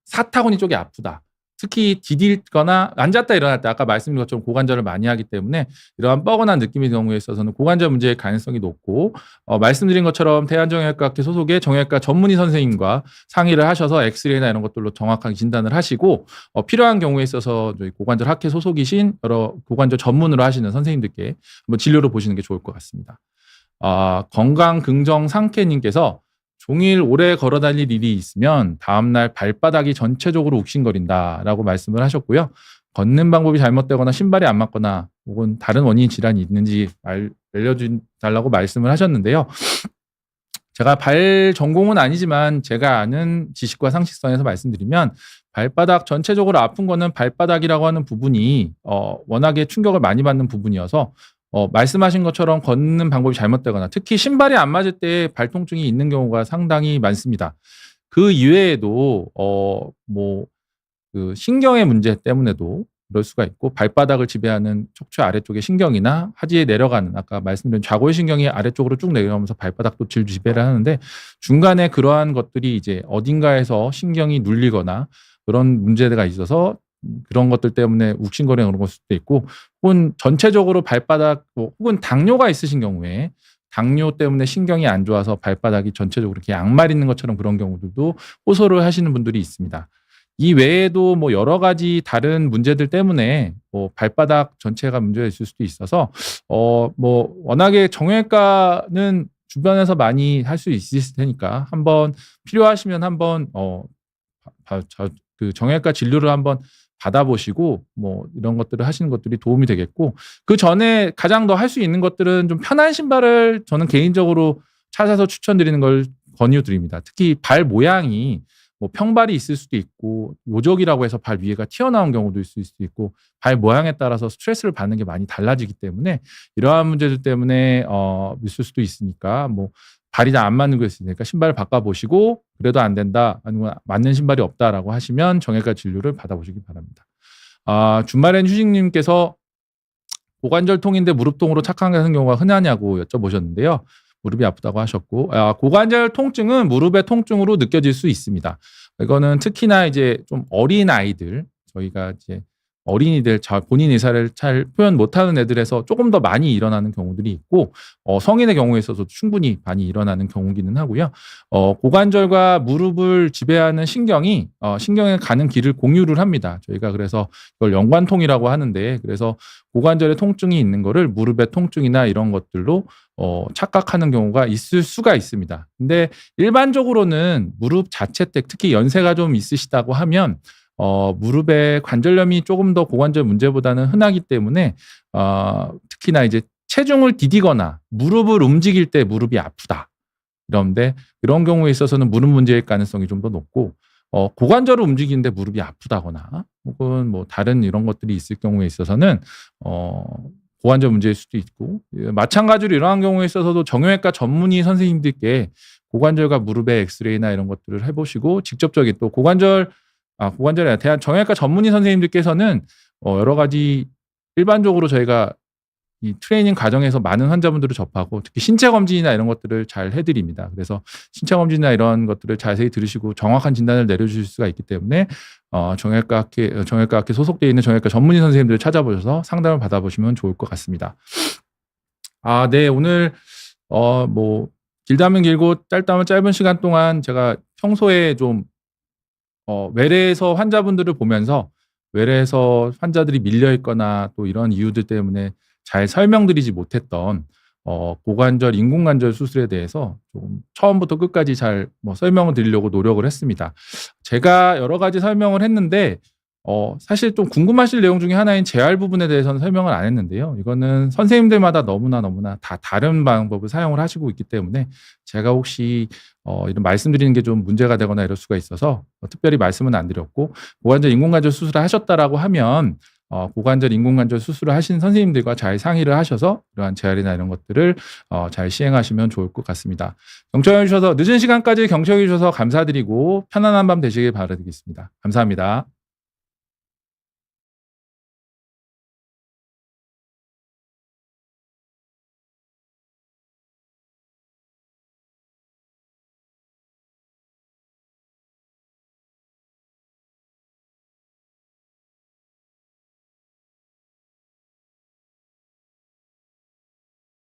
사타구니 쪽이 아프다, 특히 디딜거나 앉았다 일어날 때 아까 말씀드린 것처럼 고관절을 많이 하기 때문에 이러한 뻐근한 느낌의 경우에 있어서는 고관절 문제의 가능성이 높고, 말씀드린 것처럼 대한정형외과학회 소속의 정형외과 전문의 선생님과 상의를 하셔서 엑스레이나 이런 것들로 정확하게 진단을 하시고, 필요한 경우에 있어서 저희 고관절 학회 소속이신 여러 고관절 전문으로 하시는 선생님들께 한번 진료를 보시는 게 좋을 것 같습니다. 건강긍정상쾌님께서 종일 오래 걸어 다닐 일이 있으면 다음날 발바닥이 전체적으로 욱신거린다라고 말씀을 하셨고요. 걷는 방법이 잘못되거나 신발이 안 맞거나 혹은 다른 원인 질환이 있는지 알려달라고 말씀을 하셨는데요. 제가 발 전공은 아니지만 제가 아는 지식과 상식선에서 말씀드리면, 발바닥 전체적으로 아픈 거는 발바닥이라고 하는 부분이 워낙에 충격을 많이 받는 부분이어서 말씀하신 것처럼 걷는 방법이 잘못되거나 특히 신발이 안 맞을 때 발통증이 있는 경우가 상당히 많습니다. 그 이외에도 그 신경의 문제 때문에도 그럴 수가 있고, 발바닥을 지배하는 척추 아래쪽의 신경이나 하지에 내려가는 아까 말씀드린 좌골 신경이 아래쪽으로 쭉 내려가면서 발바닥도 지배를 하는데, 중간에 그러한 것들이 이제 어딘가에서 신경이 눌리거나 그런 문제가 있어서 그런 것들 때문에 욱신거리는 그런 걸 수도 있고, 혹은 전체적으로 발바닥 혹은 당뇨가 있으신 경우에 당뇨 때문에 신경이 안 좋아서 발바닥이 전체적으로 이렇게 양말 있는 것처럼 그런 경우들도 호소를 하시는 분들이 있습니다. 이 외에도 여러 가지 다른 문제들 때문에 발바닥 전체가 문제가 있을 수도 있어서 워낙에 정형외과는 주변에서 많이 할 수 있을 테니까 한번 필요하시면 한번 그 정형외과 진료를 한번 받아보시고 이런 것들을 하시는 것들이 도움이 되겠고, 그 전에 가장 더 할 수 있는 것들은 좀 편한 신발을 저는 개인적으로 찾아서 추천드리는 걸 권유드립니다. 특히 발 모양이 평발이 있을 수도 있고 요적이라고 해서 발 위에가 튀어나온 경우도 있을 수도 있고, 발 모양에 따라서 스트레스를 받는 게 많이 달라지기 때문에 이러한 문제들 때문에 있을 수도 있으니까 발이 다 안 맞는 거 있으니까 신발을 바꿔보시고, 그래도 안 된다 아니면 맞는 신발이 없다라고 하시면 정형외과 진료를 받아보시기 바랍니다. 주말엔 휴식님께서 고관절통인데 무릎통으로 착각하는 경우가 흔하냐고 여쭤보셨는데요. 무릎이 아프다고 하셨고, 고관절 통증은 무릎의 통증으로 느껴질 수 있습니다. 이거는 특히나 이제 좀 어린 아이들, 저희가 이제 어린이들 본인 의사를 잘 표현 못하는 애들에서 조금 더 많이 일어나는 경우들이 있고 성인의 경우에 있어서 충분히 많이 일어나는 경우기는 하고요. 고관절과 무릎을 지배하는 신경이 신경에 가는 길을 공유를 합니다. 저희가 그래서 이걸 연관통이라고 하는데 그래서 고관절에 통증이 있는 거를 무릎의 통증이나 이런 것들로 착각하는 경우가 있을 수가 있습니다. 근데 일반적으로는 무릎 자체 때 특히 연세가 좀 있으시다고 하면 무릎에 관절염이 조금 더 고관절 문제보다는 흔하기 때문에 특히나 이제 체중을 디디거나 무릎을 움직일 때 무릎이 아프다. 그런데 그런 경우에 있어서는 무릎 문제일 가능성이 좀 더 높고 고관절을 움직이는데 무릎이 아프다거나 혹은 뭐 다른 이런 것들이 있을 경우에 있어서는 고관절 문제일 수도 있고 마찬가지로 이러한 경우에 있어서도 정형외과 전문의 선생님들께 고관절과 무릎의 엑스레이나 이런 것들을 해보시고 직접적인 또 고관절에 대한 정형외과 전문의 선생님들께서는 여러 가지 일반적으로 저희가 이 트레이닝 과정에서 많은 환자분들을 접하고 특히 신체 검진이나 이런 것들을 잘 해드립니다. 그래서 신체 검진이나 이런 것들을 자세히 들으시고 정확한 진단을 내려주실 수가 있기 때문에 정형외과학회 소속되어 있는 정형외과 전문의 선생님들을 찾아보셔서 상담을 받아보시면 좋을 것 같습니다. 네, 오늘 뭐 길다면 길고 짧다면 짧은 시간 동안 제가 평소에 좀 외래에서 환자분들을 보면서 외래에서 환자들이 밀려 있거나 또 이런 이유들 때문에 잘 설명드리지 못했던 고관절, 인공관절 수술에 대해서 좀 처음부터 끝까지 잘 설명을 드리려고 노력을 했습니다. 제가 여러 가지 설명을 했는데 사실 좀 궁금하실 내용 중에 하나인 재활 부분에 대해서는 설명을 안 했는데요. 이거는 선생님들마다 너무나 다 다른 방법을 사용을 하시고 있기 때문에 제가 혹시 이런 말씀드리는 게 좀 문제가 되거나 이럴 수가 있어서 특별히 말씀은 안 드렸고 고관절 인공관절 수술을 하셨다라고 하면 고관절 인공관절 수술을 하신 선생님들과 잘 상의를 하셔서 이러한 재활이나 이런 것들을 잘 시행하시면 좋을 것 같습니다. 경청해 주셔서 늦은 시간까지 경청해 주셔서 감사드리고 편안한 밤 되시길 바라겠습니다. 감사합니다.